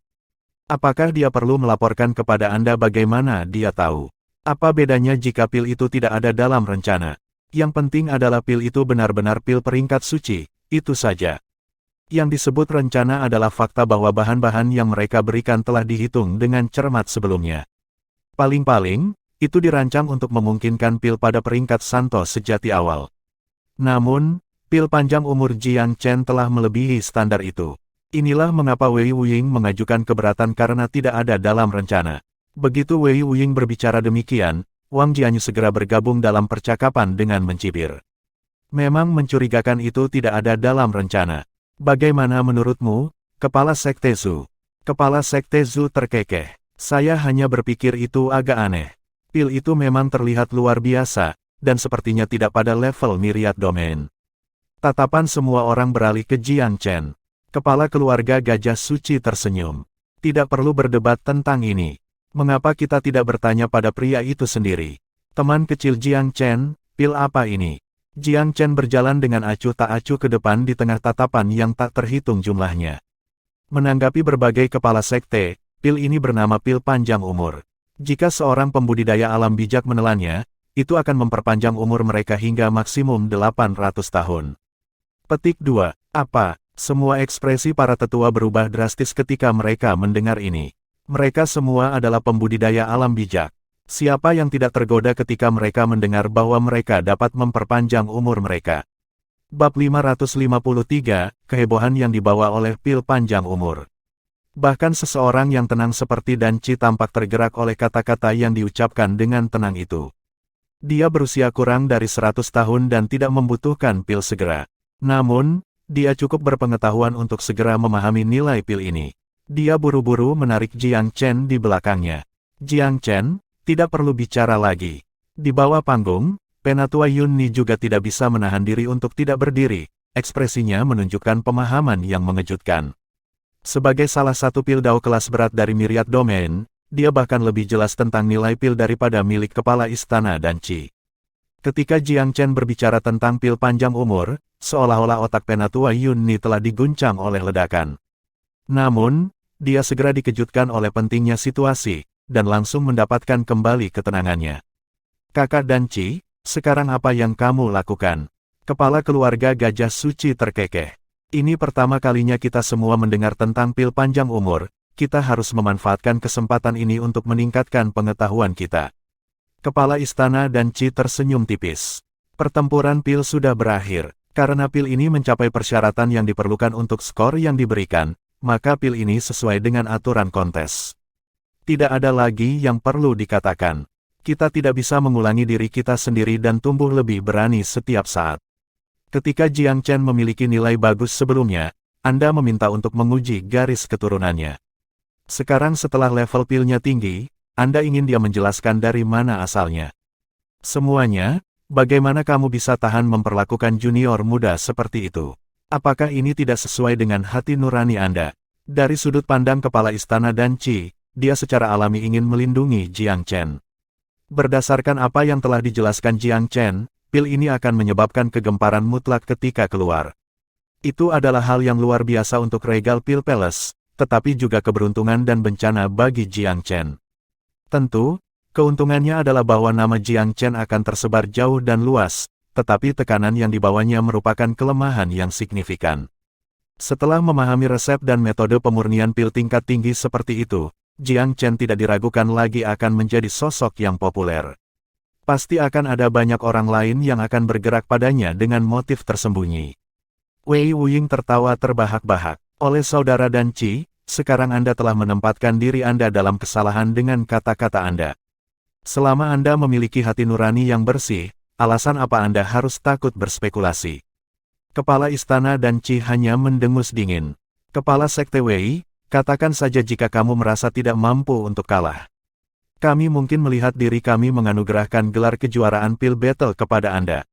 Apakah dia perlu melaporkan kepada Anda bagaimana dia tahu? Apa bedanya jika pil itu tidak ada dalam rencana? Yang penting adalah pil itu benar-benar pil peringkat suci, itu saja. Yang disebut rencana adalah fakta bahwa bahan-bahan yang mereka berikan telah dihitung dengan cermat sebelumnya. Paling-paling, itu dirancang untuk memungkinkan pil pada peringkat Santo sejati awal. Namun, pil panjang umur Jiang Chen telah melebihi standar itu. Inilah mengapa Wei Wuying mengajukan keberatan karena tidak ada dalam rencana. Begitu Wei Wuying berbicara demikian, Wang Jianyu segera bergabung dalam percakapan dengan mencibir. Memang mencurigakan itu tidak ada dalam rencana. Bagaimana menurutmu, Kepala Sekte Zhu? Kepala Sekte Zhu terkekeh. Saya hanya berpikir itu agak aneh. Pil itu memang terlihat luar biasa, dan sepertinya tidak pada level Myriad Domain. Tatapan semua orang beralih ke Jiang Chen. Kepala keluarga Gajah Suci tersenyum. Tidak perlu berdebat tentang ini. Mengapa kita tidak bertanya pada pria itu sendiri? Teman kecil Jiang Chen, pil apa ini? Jiang Chen berjalan dengan acuh tak acuh ke depan di tengah tatapan yang tak terhitung jumlahnya. Menanggapi berbagai kepala sekte, pil ini bernama pil panjang umur. Jika seorang pembudidaya alam bijak menelannya, itu akan memperpanjang umur mereka hingga maksimum 800 tahun. Petik 2. Apa? Semua ekspresi para tetua berubah drastis ketika mereka mendengar ini. Mereka semua adalah pembudidaya alam bijak. Siapa yang tidak tergoda ketika mereka mendengar bahwa mereka dapat memperpanjang umur mereka? Bab 553, kehebohan yang dibawa oleh pil panjang umur. Bahkan seseorang yang tenang seperti Dan Qi tampak tergerak oleh kata-kata yang diucapkan dengan tenang itu. Dia berusia kurang dari 100 tahun dan tidak membutuhkan pil segera. Namun, dia cukup berpengetahuan untuk segera memahami nilai pil ini. Dia buru-buru menarik Jiang Chen di belakangnya. Jiang Chen, tidak perlu bicara lagi. Di bawah panggung, Penatua Yun Ni juga tidak bisa menahan diri untuk tidak berdiri. Ekspresinya menunjukkan pemahaman yang mengejutkan. Sebagai salah satu pil dao kelas berat dari Myriad Domain, dia bahkan lebih jelas tentang nilai pil daripada milik kepala istana Dan Qi. Ketika Jiang Chen berbicara tentang pil panjang umur, seolah-olah otak Penatua Yun Ni telah diguncang oleh ledakan. Namun, dia segera dikejutkan oleh pentingnya situasi, dan langsung mendapatkan kembali ketenangannya. Kakak Dan Qi, sekarang apa yang kamu lakukan? Kepala keluarga Gajah Suci terkekeh. Ini pertama kalinya kita semua mendengar tentang pil panjang umur, kita harus memanfaatkan kesempatan ini untuk meningkatkan pengetahuan kita. Kepala istana Dan Qi tersenyum tipis. Pertempuran pil sudah berakhir, karena pil ini mencapai persyaratan yang diperlukan untuk skor yang diberikan, maka pil ini sesuai dengan aturan kontes. Tidak ada lagi yang perlu dikatakan. Kita tidak bisa mengulangi diri kita sendiri dan tumbuh lebih berani setiap saat. Ketika Jiang Chen memiliki nilai bagus sebelumnya, Anda meminta untuk menguji garis keturunannya. Sekarang setelah level pilnya tinggi, Anda ingin dia menjelaskan dari mana asalnya. Semuanya, bagaimana kamu bisa tahan memperlakukan junior muda seperti itu? Apakah ini tidak sesuai dengan hati nurani Anda? Dari sudut pandang kepala istana Dan Qi, dia secara alami ingin melindungi Jiang Chen. Berdasarkan apa yang telah dijelaskan Jiang Chen, pil ini akan menyebabkan kegemparan mutlak ketika keluar. Itu adalah hal yang luar biasa untuk Regal Pil Palace, tetapi juga keberuntungan dan bencana bagi Jiang Chen. Tentu, keuntungannya adalah bahwa nama Jiang Chen akan tersebar jauh dan luas, tetapi tekanan yang dibawanya merupakan kelemahan yang signifikan. Setelah memahami resep dan metode pemurnian pil tingkat tinggi seperti itu, Jiang Chen tidak diragukan lagi akan menjadi sosok yang populer. Pasti akan ada banyak orang lain yang akan bergerak padanya dengan motif tersembunyi. Wei Wuying tertawa terbahak-bahak. Oleh saudara Dan Qi, sekarang Anda telah menempatkan diri Anda dalam kesalahan dengan kata-kata Anda. Selama Anda memiliki hati nurani yang bersih, alasan apa Anda harus takut berspekulasi? Kepala istana Dan Qi hanya mendengus dingin. Kepala Sekte Wei, katakan saja jika kamu merasa tidak mampu untuk kalah. Kami mungkin melihat diri kami menganugerahkan gelar kejuaraan Pil Battle kepada Anda.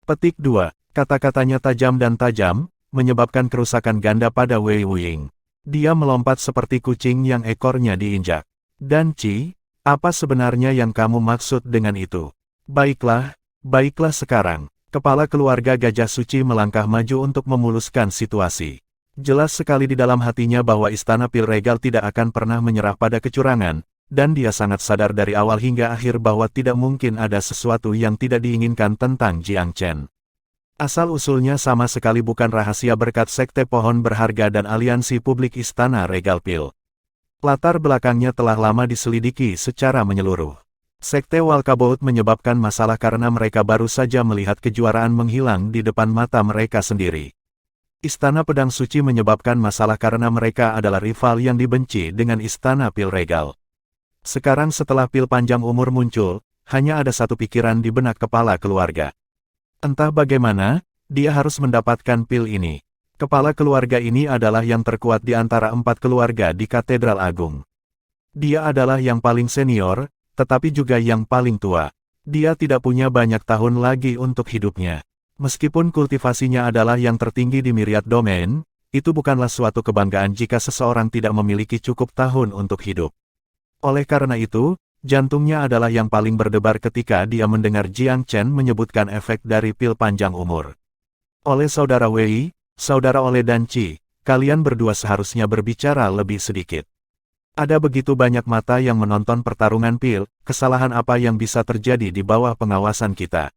Petik 2. Kata-katanya tajam dan tajam, menyebabkan kerusakan ganda pada Wei Wuying. Dia melompat seperti kucing yang ekornya diinjak. Dan Qi, apa sebenarnya yang kamu maksud dengan itu? Baiklah sekarang. Kepala keluarga Gajah Suci melangkah maju untuk memuluskan situasi. Jelas sekali di dalam hatinya bahwa Istana Pil Regal tidak akan pernah menyerah pada kecurangan, dan dia sangat sadar dari awal hingga akhir bahwa tidak mungkin ada sesuatu yang tidak diinginkan tentang Jiang Chen. Asal-usulnya sama sekali bukan rahasia berkat Sekte Pohon Berharga dan Aliansi Publik Istana Regal Pil. Latar belakangnya telah lama diselidiki secara menyeluruh. Sekte Walkabout menyebabkan masalah karena mereka baru saja melihat kejuaraan menghilang di depan mata mereka sendiri. Istana Pedang Suci menyebabkan masalah karena mereka adalah rival yang dibenci dengan Istana Pil Regal. Sekarang setelah pil panjang umur muncul, hanya ada satu pikiran di benak kepala keluarga. Entah bagaimana, dia harus mendapatkan pil ini. Kepala keluarga ini adalah yang terkuat di antara 4 keluarga di Katedral Agung. Dia adalah yang paling senior, tetapi juga yang paling tua. Dia tidak punya banyak tahun lagi untuk hidupnya. Meskipun kultivasinya adalah yang tertinggi di Myriad Domain, itu bukanlah suatu kebanggaan jika seseorang tidak memiliki cukup tahun untuk hidup. Oleh karena itu, jantungnya adalah yang paling berdebar ketika dia mendengar Jiang Chen menyebutkan efek dari pil panjang umur. Oleh saudara Wei, saudara Oleh Dan Qi, kalian berdua seharusnya berbicara lebih sedikit. Ada begitu banyak mata yang menonton pertarungan pil, kesalahan apa yang bisa terjadi di bawah pengawasan kita.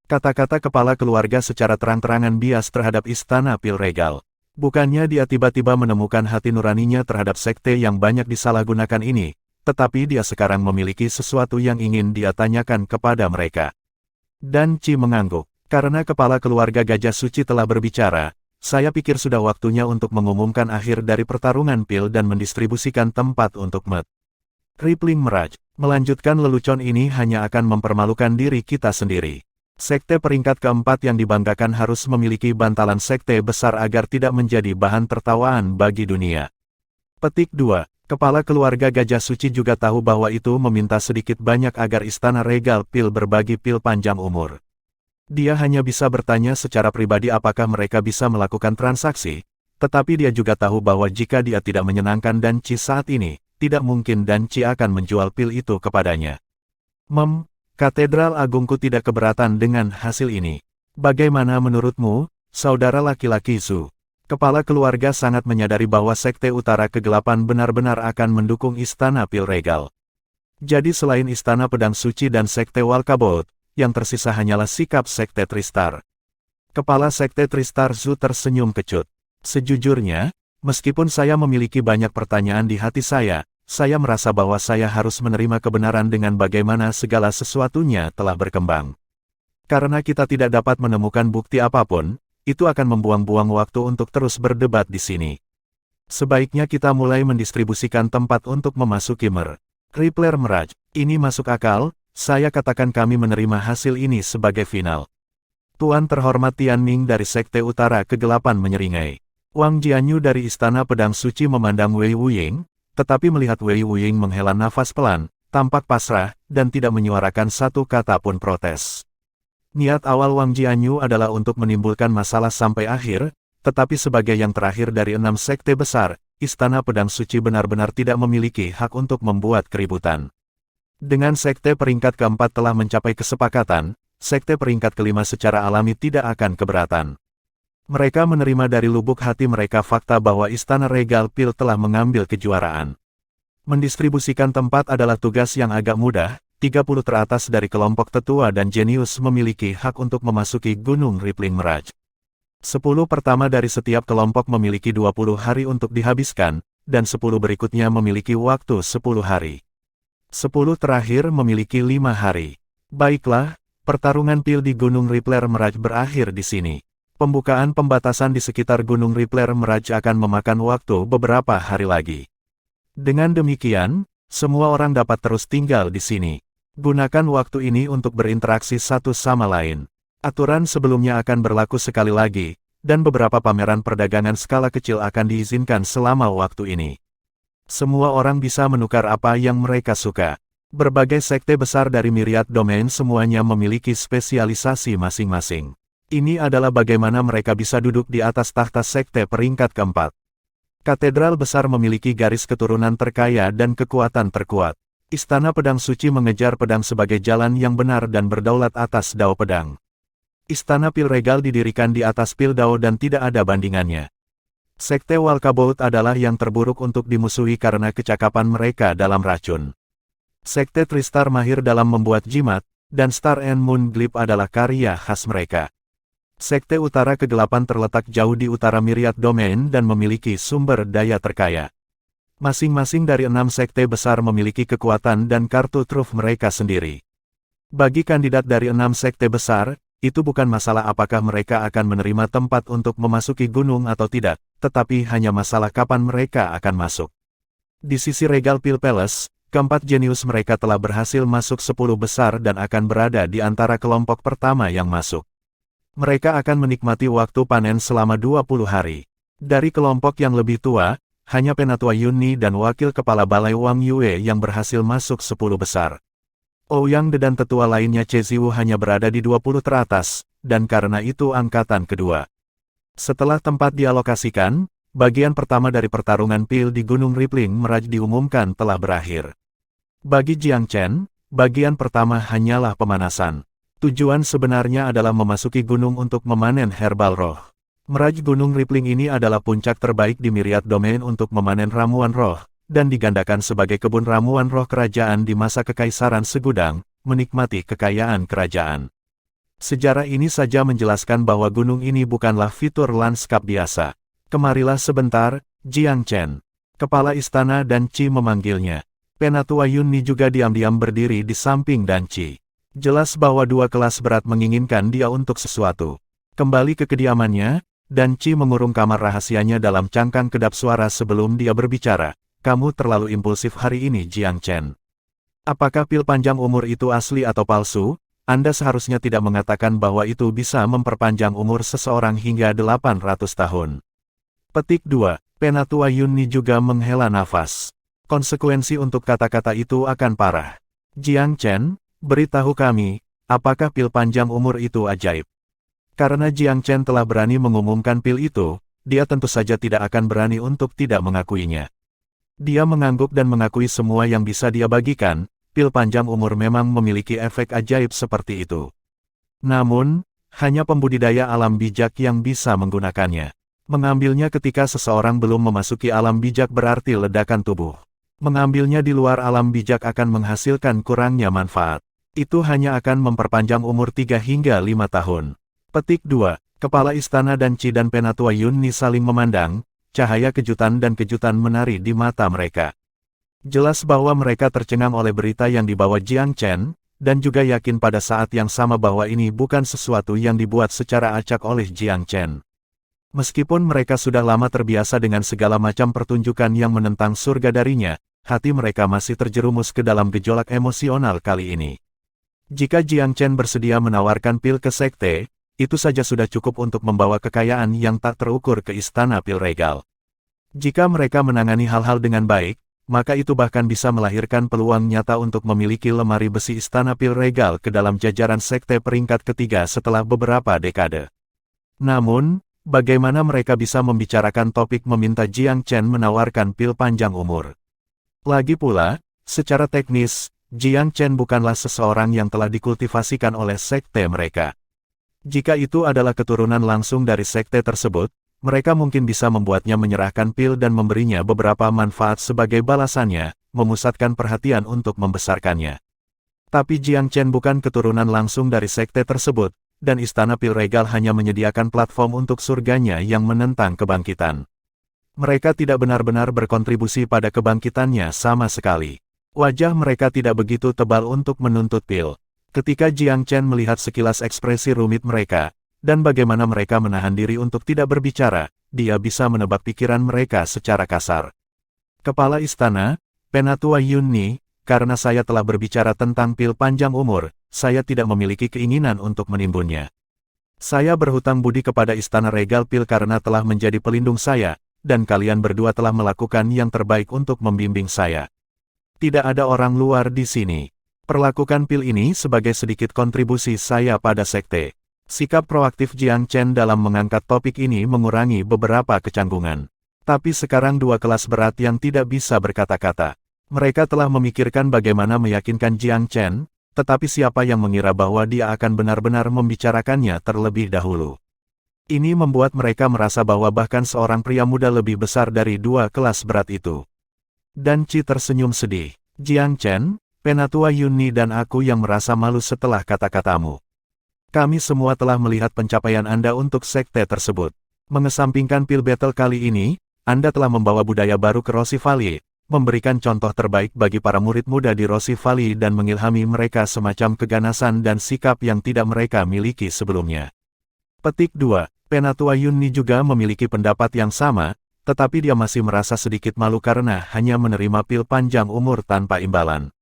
Kata-kata kepala keluarga secara terang-terangan bias terhadap Istana Pil Regal. Bukannya dia tiba-tiba menemukan hati nuraninya terhadap sekte yang banyak disalahgunakan ini, tetapi dia sekarang memiliki sesuatu yang ingin dia tanyakan kepada mereka. Dan Qi mengangguk. Karena kepala keluarga Gajah Suci telah berbicara, saya pikir sudah waktunya untuk mengumumkan akhir dari pertarungan pil dan mendistribusikan tempat untuk Met. Rippling Mirage, melanjutkan lelucon ini hanya akan mempermalukan diri kita sendiri. Sekte peringkat keempat yang dibanggakan harus memiliki bantalan sekte besar agar tidak menjadi bahan tertawaan bagi dunia. Petik 2. Kepala keluarga Gajah Suci juga tahu bahwa itu meminta sedikit banyak agar Istana Regal Pil berbagi pil panjang umur. Dia hanya bisa bertanya secara pribadi apakah mereka bisa melakukan transaksi, tetapi dia juga tahu bahwa jika dia tidak menyenangkan Dan Qi saat ini, tidak mungkin Dan Qi akan menjual pil itu kepadanya. Katedral Agungku tidak keberatan dengan hasil ini. Bagaimana menurutmu, saudara laki-laki Zhu? Kepala keluarga sangat menyadari bahwa Sekte Utara Kegelapan benar-benar akan mendukung Istana Pil Regal. Jadi selain Istana Pedang Suci dan Sekte Walkabout, yang tersisa hanyalah sikap Sekte Tristar. Kepala Sekte Tristar Zhu tersenyum kecut. Sejujurnya, meskipun saya memiliki banyak pertanyaan di hati saya merasa bahwa saya harus menerima kebenaran dengan bagaimana segala sesuatunya telah berkembang. Karena kita tidak dapat menemukan bukti apapun, itu akan membuang-buang waktu untuk terus berdebat di sini. Sebaiknya kita mulai mendistribusikan tempat untuk memasuki Rippler Mirage. Ini masuk akal. Saya katakan kami menerima hasil ini sebagai final. Tuan terhormat Tian Ning dari Sekte Utara Kegelapan menyeringai. Wang Jianyu dari Istana Pedang Suci memandang Wei Wuying, tetapi melihat Wei Wuying menghela nafas pelan, tampak pasrah, dan tidak menyuarakan satu kata pun protes. Niat awal Wang Jianyu adalah untuk menimbulkan masalah sampai akhir, tetapi sebagai yang terakhir dari 6 sekte besar, Istana Pedang Suci benar-benar tidak memiliki hak untuk membuat keributan. Dengan sekte peringkat keempat telah mencapai kesepakatan, sekte peringkat kelima secara alami tidak akan keberatan. Mereka menerima dari lubuk hati mereka fakta bahwa Istana Regal Pil telah mengambil kejuaraan. Mendistribusikan tempat adalah tugas yang agak mudah, 30 teratas dari kelompok tetua dan jenius memiliki hak untuk memasuki Gunung Rippling Mirage. 10 pertama dari setiap kelompok memiliki 20 hari untuk dihabiskan, dan 10 berikutnya memiliki waktu 10 hari. 10 terakhir memiliki 5 hari. Baiklah, pertarungan pil di Gunung Rippling Mirage berakhir di sini. Pembukaan pembatasan di sekitar Gunung Rippling Mirage akan memakan waktu beberapa hari lagi. Dengan demikian, semua orang dapat terus tinggal di sini. Gunakan waktu ini untuk berinteraksi satu sama lain. Aturan sebelumnya akan berlaku sekali lagi, dan beberapa pameran perdagangan skala kecil akan diizinkan selama waktu ini. Semua orang bisa menukar apa yang mereka suka. Berbagai sekte besar dari myriad domain semuanya memiliki spesialisasi masing-masing. Ini adalah bagaimana mereka bisa duduk di atas tahta sekte peringkat keempat. Katedral besar memiliki garis keturunan terkaya dan kekuatan terkuat. Istana Pedang Suci mengejar pedang sebagai jalan yang benar dan berdaulat atas Dao Pedang. Istana Pil Regal didirikan di atas Pil Dao dan tidak ada bandingannya. Sekte Walkabout adalah yang terburuk untuk dimusuhi karena kecakapan mereka dalam racun. Sekte Tristar mahir dalam membuat jimat, dan Star and Moon Glyph adalah karya khas mereka. Sekte Utara Kegelapan terletak jauh di utara myriad domain dan memiliki sumber daya terkaya. Masing-masing dari 6 sekte besar memiliki kekuatan dan kartu truf mereka sendiri. Bagi kandidat dari 6 sekte besar, itu bukan masalah apakah mereka akan menerima tempat untuk memasuki gunung atau tidak, tetapi hanya masalah kapan mereka akan masuk. Di sisi Regal Pil Palace, keempat jenius mereka telah berhasil masuk 10 besar dan akan berada di antara kelompok pertama yang masuk. Mereka akan menikmati waktu panen selama 20 hari. Dari kelompok yang lebih tua, hanya Penatua Yunni dan Wakil Kepala Balai Wang Yue yang berhasil masuk 10 besar. Ouyang dan tetua lainnya Cheziwu hanya berada di 20 teratas, dan karena itu angkatan kedua. Setelah tempat dialokasikan, bagian pertama dari pertarungan pil di Gunung Rippling Mirage diumumkan telah berakhir. Bagi Jiang Chen, bagian pertama hanyalah pemanasan. Tujuan sebenarnya adalah memasuki gunung untuk memanen herbal roh. Mirage Gunung Rippling ini adalah puncak terbaik di myriad domain untuk memanen ramuan roh, dan digandakan sebagai kebun ramuan roh kerajaan di masa Kekaisaran Segudang, menikmati kekayaan kerajaan. Sejarah ini saja menjelaskan bahwa gunung ini bukanlah fitur lanskap biasa. Kemarilah sebentar, Jiang Chen. Kepala istana Dan Qi memanggilnya. Penatua Yunni juga diam-diam berdiri di samping Dan Qi. Jelas bahwa dua kelas berat menginginkan dia untuk sesuatu. Kembali ke kediamannya, Dan Qi mengurung kamar rahasianya dalam cangkang kedap suara sebelum dia berbicara. Kamu terlalu impulsif hari ini, Jiang Chen. Apakah pil panjang umur itu asli atau palsu? Anda seharusnya tidak mengatakan bahwa itu bisa memperpanjang umur seseorang hingga 800 tahun. Petik 2. Penatua Yunni juga menghela nafas. Konsekuensi untuk kata-kata itu akan parah. Jiang Chen, beritahu kami, apakah pil panjang umur itu ajaib? Karena Jiang Chen telah berani mengumumkan pil itu, dia tentu saja tidak akan berani untuk tidak mengakuinya. Dia mengangguk dan mengakui semua yang bisa dia bagikan, pil panjang umur memang memiliki efek ajaib seperti itu. Namun, hanya pembudidaya alam bijak yang bisa menggunakannya. Mengambilnya ketika seseorang belum memasuki alam bijak berarti ledakan tubuh. Mengambilnya di luar alam bijak akan menghasilkan kurangnya manfaat. Itu hanya akan memperpanjang umur 3 hingga 5 tahun. Petik 2. Kepala Istana Dan Qi dan Penatua Yunni saling memandang, cahaya kejutan dan kejutan menari di mata mereka. Jelas bahwa mereka tercengang oleh berita yang dibawa Jiang Chen, dan juga yakin pada saat yang sama bahwa ini bukan sesuatu yang dibuat secara acak oleh Jiang Chen. Meskipun mereka sudah lama terbiasa dengan segala macam pertunjukan yang menentang surga darinya, hati mereka masih terjerumus ke dalam gejolak emosional kali ini. Jika Jiang Chen bersedia menawarkan pil ke sekte, itu saja sudah cukup untuk membawa kekayaan yang tak terukur ke istana pil regal. Jika mereka menangani hal-hal dengan baik, maka itu bahkan bisa melahirkan peluang nyata untuk memiliki lemari besi istana pil regal ke dalam jajaran sekte peringkat ketiga setelah beberapa dekade. Namun, bagaimana mereka bisa membicarakan topik meminta Jiang Chen menawarkan pil panjang umur? Lagi pula, secara teknis, Jiang Chen bukanlah seseorang yang telah dikultivasikan oleh sekte mereka. Jika itu adalah keturunan langsung dari sekte tersebut, mereka mungkin bisa membuatnya menyerahkan pil dan memberinya beberapa manfaat sebagai balasannya, memusatkan perhatian untuk membesarkannya. Tapi Jiang Chen bukan keturunan langsung dari sekte tersebut, dan Istana Pil Regal hanya menyediakan platform untuk surganya yang menentang kebangkitan. Mereka tidak benar-benar berkontribusi pada kebangkitannya sama sekali. Wajah mereka tidak begitu tebal untuk menuntut pil. Ketika Jiang Chen melihat sekilas ekspresi rumit mereka, dan bagaimana mereka menahan diri untuk tidak berbicara, dia bisa menebak pikiran mereka secara kasar. Kepala Istana, Penatua Yunni, karena saya telah berbicara tentang pil panjang umur, saya tidak memiliki keinginan untuk menimbunnya. Saya berhutang budi kepada Istana Regal Pil karena telah menjadi pelindung saya, dan kalian berdua telah melakukan yang terbaik untuk membimbing saya. Tidak ada orang luar di sini. Perlakukan pil ini sebagai sedikit kontribusi saya pada sekte. Sikap proaktif Jiang Chen dalam mengangkat topik ini mengurangi beberapa kecanggungan. Tapi sekarang dua kelas berat yang tidak bisa berkata-kata. Mereka telah memikirkan bagaimana meyakinkan Jiang Chen, tetapi siapa yang mengira bahwa dia akan benar-benar membicarakannya terlebih dahulu. Ini membuat mereka merasa bahwa bahkan seorang pria muda lebih besar dari dua kelas berat itu. Dan Qi tersenyum sedih. Jiang Chen, Penatua Yunni dan aku yang merasa malu setelah kata-katamu. Kami semua telah melihat pencapaian Anda untuk sekte tersebut. Mengesampingkan pil battle kali ini, Anda telah membawa budaya baru ke Rossi Valley, memberikan contoh terbaik bagi para murid muda di Rossi Valley dan mengilhami mereka semacam keganasan dan sikap yang tidak mereka miliki sebelumnya. Petik 2. Penatua Yunni juga memiliki pendapat yang sama, tetapi dia masih merasa sedikit malu karena hanya menerima pil panjang umur tanpa imbalan.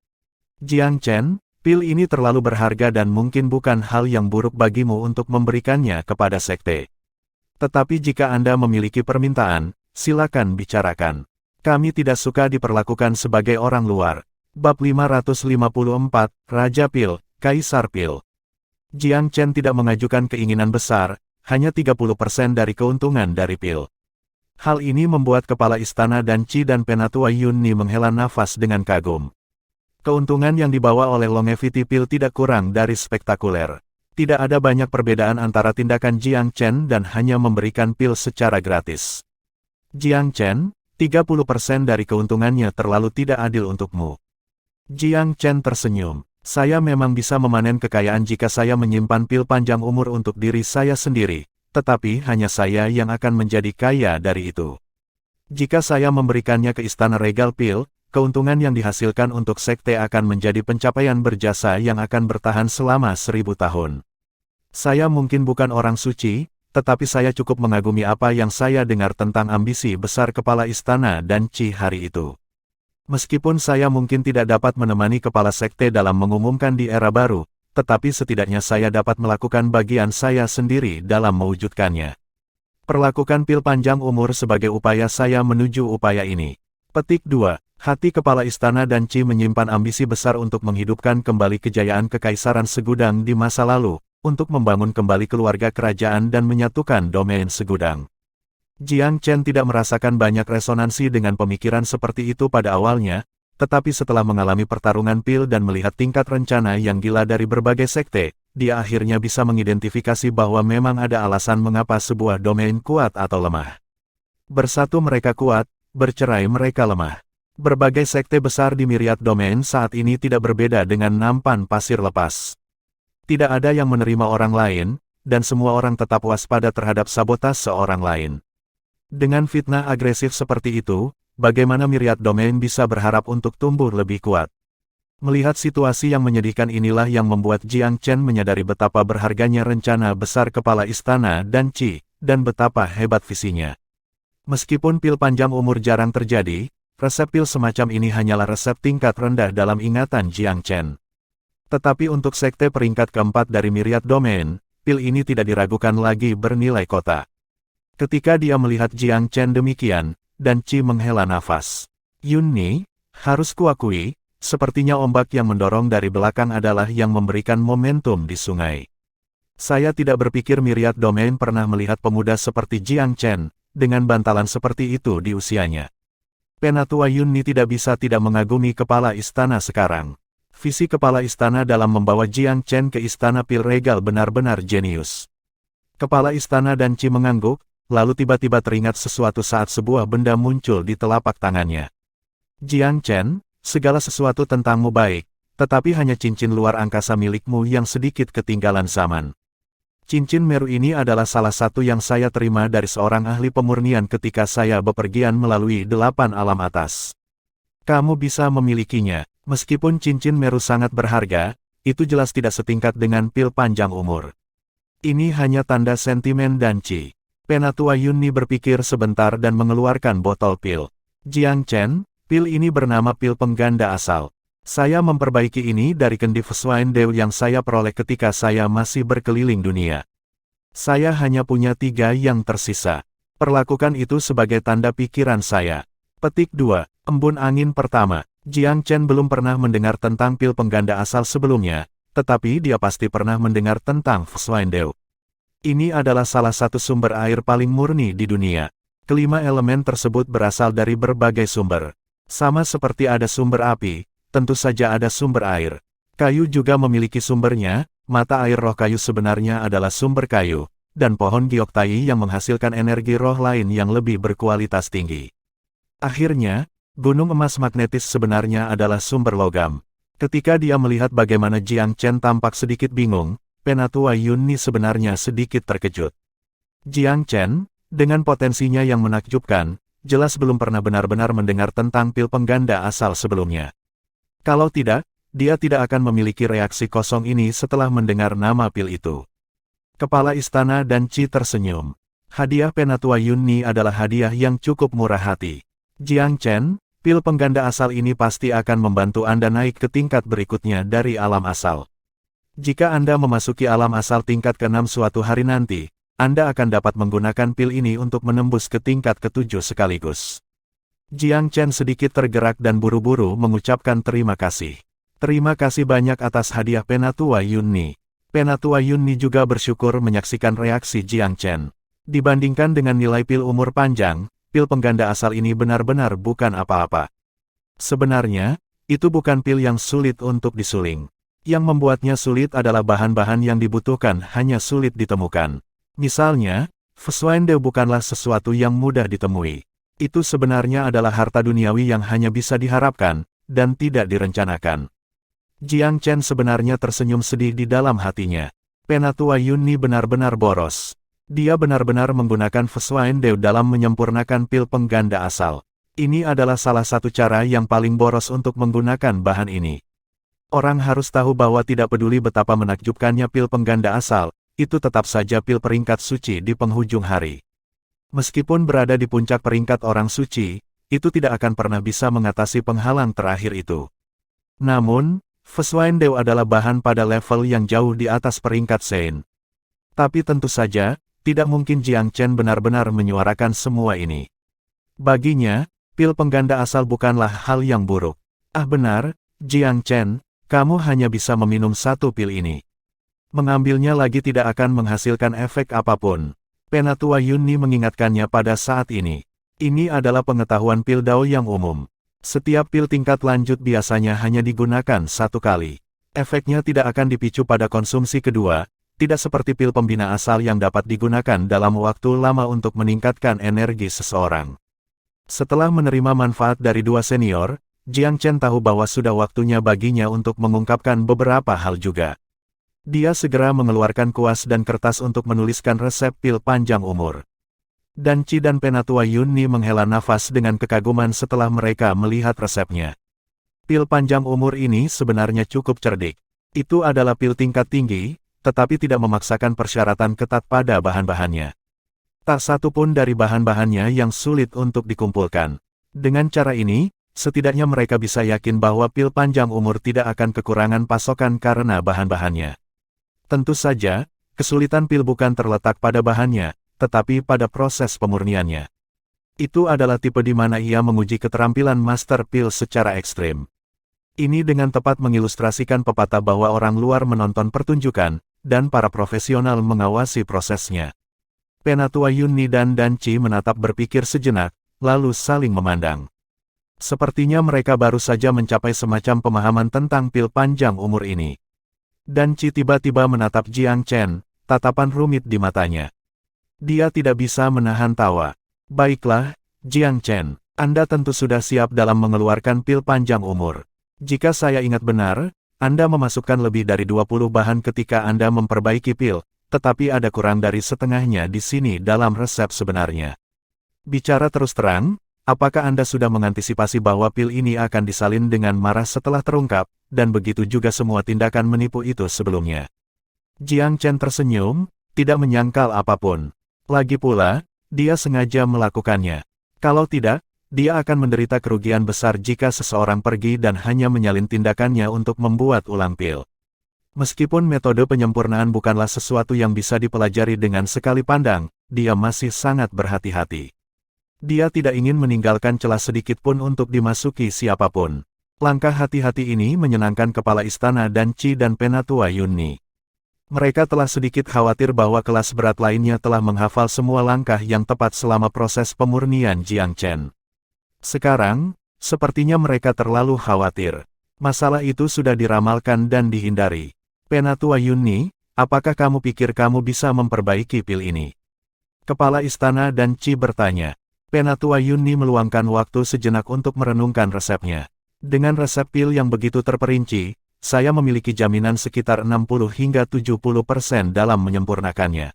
Jiang Chen, pil ini terlalu berharga dan mungkin bukan hal yang buruk bagimu untuk memberikannya kepada sekte. Tetapi jika Anda memiliki permintaan, silakan bicarakan. Kami tidak suka diperlakukan sebagai orang luar. Bab 554, Raja Pil, Kaisar Pil. Jiang Chen tidak mengajukan keinginan besar, hanya 30% dari keuntungan dari pil. Hal ini membuat kepala istana dan Qi dan Penatua Yunni menghela nafas dengan kagum. Keuntungan yang dibawa oleh longevity pil tidak kurang dari spektakuler. Tidak ada banyak perbedaan antara tindakan Jiang Chen dan hanya memberikan pil secara gratis. Jiang Chen, 30% dari keuntungannya terlalu tidak adil untukmu. Jiang Chen tersenyum. Saya memang bisa memanen kekayaan jika saya menyimpan pil panjang umur untuk diri saya sendiri, tetapi hanya saya yang akan menjadi kaya dari itu. Jika saya memberikannya ke Istana Regal Pil, keuntungan yang dihasilkan untuk sekte akan menjadi pencapaian berjasa yang akan bertahan selama 1000 tahun. Saya mungkin bukan orang suci, tetapi saya cukup mengagumi apa yang saya dengar tentang ambisi besar kepala istana dan Qi hari itu. Meskipun saya mungkin tidak dapat menemani kepala sekte dalam mengumumkan di era baru, tetapi setidaknya saya dapat melakukan bagian saya sendiri dalam mewujudkannya. Perlakukan pil panjang umur sebagai upaya saya menuju upaya ini. Petik 2. Hati kepala istana dan Qi menyimpan ambisi besar untuk menghidupkan kembali kejayaan kekaisaran segudang di masa lalu, untuk membangun kembali keluarga kerajaan dan menyatukan domain segudang. Jiang Chen tidak merasakan banyak resonansi dengan pemikiran seperti itu pada awalnya, tetapi setelah mengalami pertarungan pil dan melihat tingkat rencana yang gila dari berbagai sekte, dia akhirnya bisa mengidentifikasi bahwa memang ada alasan mengapa sebuah domain kuat atau lemah. Bersatu mereka kuat, bercerai mereka lemah. Berbagai sekte besar di Myriad Domain saat ini tidak berbeda dengan nampan pasir lepas. Tidak ada yang menerima orang lain, dan semua orang tetap waspada terhadap sabotase seorang lain. Dengan fitnah agresif seperti itu, bagaimana Myriad Domain bisa berharap untuk tumbuh lebih kuat? Melihat situasi yang menyedihkan inilah yang membuat Jiang Chen menyadari betapa berharganya rencana besar kepala istana dan Qi, dan betapa hebat visinya. Meskipun pil panjang umur jarang terjadi, resep pil semacam ini hanyalah resep tingkat rendah dalam ingatan Jiang Chen. Tetapi untuk sekte peringkat keempat dari Myriad Domain, pil ini tidak diragukan lagi bernilai kota. Ketika dia melihat Jiang Chen demikian, dan Qi menghela nafas. Yunni, harus kuakui, sepertinya ombak yang mendorong dari belakang adalah yang memberikan momentum di sungai. Saya tidak berpikir Myriad Domain pernah melihat pemuda seperti Jiang Chen, dengan bantalan seperti itu di usianya. Penatua Yunni tidak bisa tidak mengagumi kepala istana sekarang. Visi kepala istana dalam membawa Jiang Chen ke istana pil regal benar-benar jenius. Kepala istana dan Qi mengangguk, lalu tiba-tiba teringat sesuatu saat sebuah benda muncul di telapak tangannya. Jiang Chen, segala sesuatu tentangmu baik, tetapi hanya cincin luar angkasa milikmu yang sedikit ketinggalan zaman. Cincin Meru ini adalah salah satu yang saya terima dari seorang ahli pemurnian ketika saya bepergian melalui 8 alam atas. Kamu bisa memilikinya. Meskipun cincin Meru sangat berharga, itu jelas tidak setingkat dengan pil panjang umur. Ini hanya tanda sentimen dan Qi. Penatua Yunni berpikir sebentar dan mengeluarkan botol pil. Jiang Chen, pil ini bernama pil pengganda asal. Saya memperbaiki ini dari kendi Fusuan Deu yang saya peroleh ketika saya masih berkeliling dunia. Saya hanya punya 3 yang tersisa. Perlakukan itu sebagai tanda pikiran saya. Petik 2. Embun angin pertama. Jiang Chen belum pernah mendengar tentang pil pengganda asal sebelumnya, tetapi dia pasti pernah mendengar tentang Fusuan Deu. Ini adalah salah satu sumber air paling murni di dunia. Kelima elemen tersebut berasal dari berbagai sumber. Sama seperti ada sumber api, tentu saja ada sumber air. Kayu juga memiliki sumbernya, mata air roh kayu sebenarnya adalah sumber kayu, dan pohon gioktai yang menghasilkan energi roh lain yang lebih berkualitas tinggi. Akhirnya, gunung emas magnetis sebenarnya adalah sumber logam. Ketika dia melihat bagaimana Jiang Chen tampak sedikit bingung, Penatua Yunni sebenarnya sedikit terkejut. Jiang Chen, dengan potensinya yang menakjubkan, jelas belum pernah benar-benar mendengar tentang pil pengganda asal sebelumnya. Kalau tidak, dia tidak akan memiliki reaksi kosong ini setelah mendengar nama pil itu. Kepala istana dan Qi tersenyum. Hadiah Penatua Yunni adalah hadiah yang cukup murah hati. Jiang Chen, pil pengganda asal ini pasti akan membantu Anda naik ke tingkat berikutnya dari alam asal. Jika Anda memasuki alam asal tingkat ke-6 suatu hari nanti, Anda akan dapat menggunakan pil ini untuk menembus ke tingkat ke-7 sekaligus. Jiang Chen sedikit tergerak dan buru-buru mengucapkan terima kasih. Terima kasih banyak atas hadiah Penatua Yunni. Penatua Yunni juga bersyukur menyaksikan reaksi Jiang Chen. Dibandingkan dengan nilai pil umur panjang, pil pengganda asal ini benar-benar bukan apa-apa. Sebenarnya, itu bukan pil yang sulit untuk disuling. Yang membuatnya sulit adalah bahan-bahan yang dibutuhkan hanya sulit ditemukan. Misalnya, Fusuan Deu bukanlah sesuatu yang mudah ditemui. Itu sebenarnya adalah harta duniawi yang hanya bisa diharapkan, dan tidak direncanakan. Jiang Chen sebenarnya tersenyum sedih di dalam hatinya. Penatua Yunni benar-benar boros. Dia benar-benar menggunakan Fusuan Deu dalam menyempurnakan pil pengganda asal. Ini adalah salah satu cara yang paling boros untuk menggunakan bahan ini. Orang harus tahu bahwa tidak peduli betapa menakjubkannya pil pengganda asal, itu tetap saja pil peringkat suci di penghujung hari. Meskipun berada di puncak peringkat orang suci, itu tidak akan pernah bisa mengatasi penghalang terakhir itu. Namun, Fusuan Deu adalah bahan pada level yang jauh di atas peringkat Sein. Tapi tentu saja, tidak mungkin Jiang Chen benar-benar menyuarakan semua ini. Baginya, pil pengganda asal bukanlah hal yang buruk. Ah benar, Jiang Chen, kamu hanya bisa meminum 1 pil ini. Mengambilnya lagi tidak akan menghasilkan efek apapun. Penatua Yunni mengingatkannya pada saat ini. Ini adalah pengetahuan pil Dao yang umum. Setiap pil tingkat lanjut biasanya hanya digunakan 1 kali. Efeknya tidak akan dipicu pada konsumsi kedua, tidak seperti pil pembina asal yang dapat digunakan dalam waktu lama untuk meningkatkan energi seseorang. Setelah menerima manfaat dari 2 senior, Jiang Chen tahu bahwa sudah waktunya baginya untuk mengungkapkan beberapa hal juga. Dia segera mengeluarkan kuas dan kertas untuk menuliskan resep pil panjang umur. Dan Qi dan Penatua Yunni menghela nafas dengan kekaguman setelah mereka melihat resepnya. Pil panjang umur ini sebenarnya cukup cerdik. Itu adalah pil tingkat tinggi, tetapi tidak memaksakan persyaratan ketat pada bahan-bahannya. Tak satu pun dari bahan-bahannya yang sulit untuk dikumpulkan. Dengan cara ini, setidaknya mereka bisa yakin bahwa pil panjang umur tidak akan kekurangan pasokan karena bahan-bahannya. Tentu saja, kesulitan pil bukan terletak pada bahannya, tetapi pada proses pemurniannya. Itu adalah tipe di mana ia menguji keterampilan master pil secara ekstrim. Ini dengan tepat mengilustrasikan pepatah bahwa orang luar menonton pertunjukan, dan para profesional mengawasi prosesnya. Penatua Yunni dan Qi menatap berpikir sejenak, lalu saling memandang. Sepertinya mereka baru saja mencapai semacam pemahaman tentang pil panjang umur ini. Dan Qi tiba-tiba menatap Jiang Chen, tatapan rumit di matanya. Dia tidak bisa menahan tawa. Baiklah, Jiang Chen, Anda tentu sudah siap dalam mengeluarkan pil panjang umur. Jika saya ingat benar, Anda memasukkan lebih dari 20 bahan ketika Anda memperbaiki pil, tetapi ada kurang dari setengahnya di sini dalam resep sebenarnya. Bicara terus terang, apakah Anda sudah mengantisipasi bahwa pil ini akan disalin dengan marah setelah terungkap, dan begitu juga semua tindakan menipu itu sebelumnya? Jiang Chen tersenyum, tidak menyangkal apapun. Lagi pula, dia sengaja melakukannya. Kalau tidak, dia akan menderita kerugian besar jika seseorang pergi dan hanya menyalin tindakannya untuk membuat ulang pil. Meskipun metode penyempurnaan bukanlah sesuatu yang bisa dipelajari dengan sekali pandang, dia masih sangat berhati-hati. Dia tidak ingin meninggalkan celah sedikit pun untuk dimasuki siapapun. Langkah hati-hati ini menyenangkan kepala istana dan Qi dan Penatua Yunni. Mereka telah sedikit khawatir bahwa kelas berat lainnya telah menghafal semua langkah yang tepat selama proses pemurnian Jiang Chen. Sekarang, sepertinya mereka terlalu khawatir. Masalah itu sudah diramalkan dan dihindari. Penatua Yunni, apakah kamu pikir kamu bisa memperbaiki pil ini? Kepala istana dan Qi bertanya. Penatua Yunni meluangkan waktu sejenak untuk merenungkan resepnya. Dengan resep pil yang begitu terperinci, saya memiliki jaminan sekitar 60 hingga 70% dalam menyempurnakannya.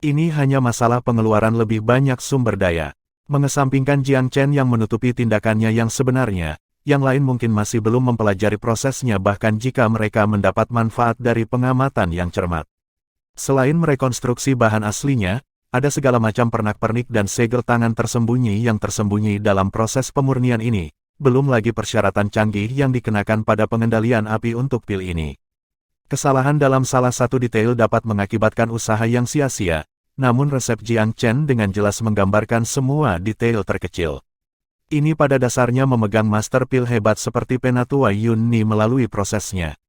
Ini hanya masalah pengeluaran lebih banyak sumber daya. Mengesampingkan Jiang Chen yang menutupi tindakannya yang sebenarnya, yang lain mungkin masih belum mempelajari prosesnya bahkan jika mereka mendapat manfaat dari pengamatan yang cermat. Selain merekonstruksi bahan aslinya, ada segala macam pernak-pernik dan segel tangan tersembunyi yang tersembunyi dalam proses pemurnian ini. Belum lagi persyaratan canggih yang dikenakan pada pengendalian api untuk pil ini. Kesalahan dalam salah satu detail dapat mengakibatkan usaha yang sia-sia, namun resep Jiang Chen dengan jelas menggambarkan semua detail terkecil. Ini pada dasarnya memegang master pil hebat seperti Penatua Yunni melalui prosesnya.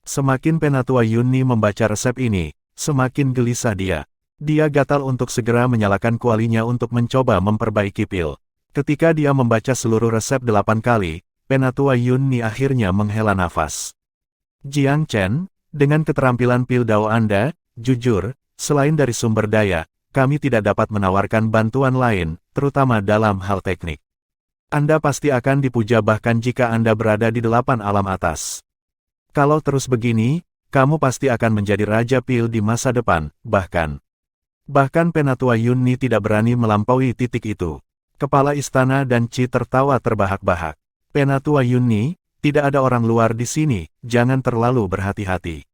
Semakin Penatua Yunni membaca resep ini, semakin gelisah dia. Dia gatal untuk segera menyalakan kualinya untuk mencoba memperbaiki pil. Ketika dia membaca seluruh resep 8 kali, Penatua Yunni akhirnya menghela nafas. Jiang Chen, dengan keterampilan pil dao Anda, jujur, selain dari sumber daya, kami tidak dapat menawarkan bantuan lain, terutama dalam hal teknik. Anda pasti akan dipuja bahkan jika Anda berada di 8 alam atas. Kalau terus begini, kamu pasti akan menjadi raja pil di masa depan, bahkan Penatua Yunni tidak berani melampaui titik itu. Kepala istana dan Qi tertawa terbahak-bahak. Penatua Yunni, tidak ada orang luar di sini, jangan terlalu berhati-hati.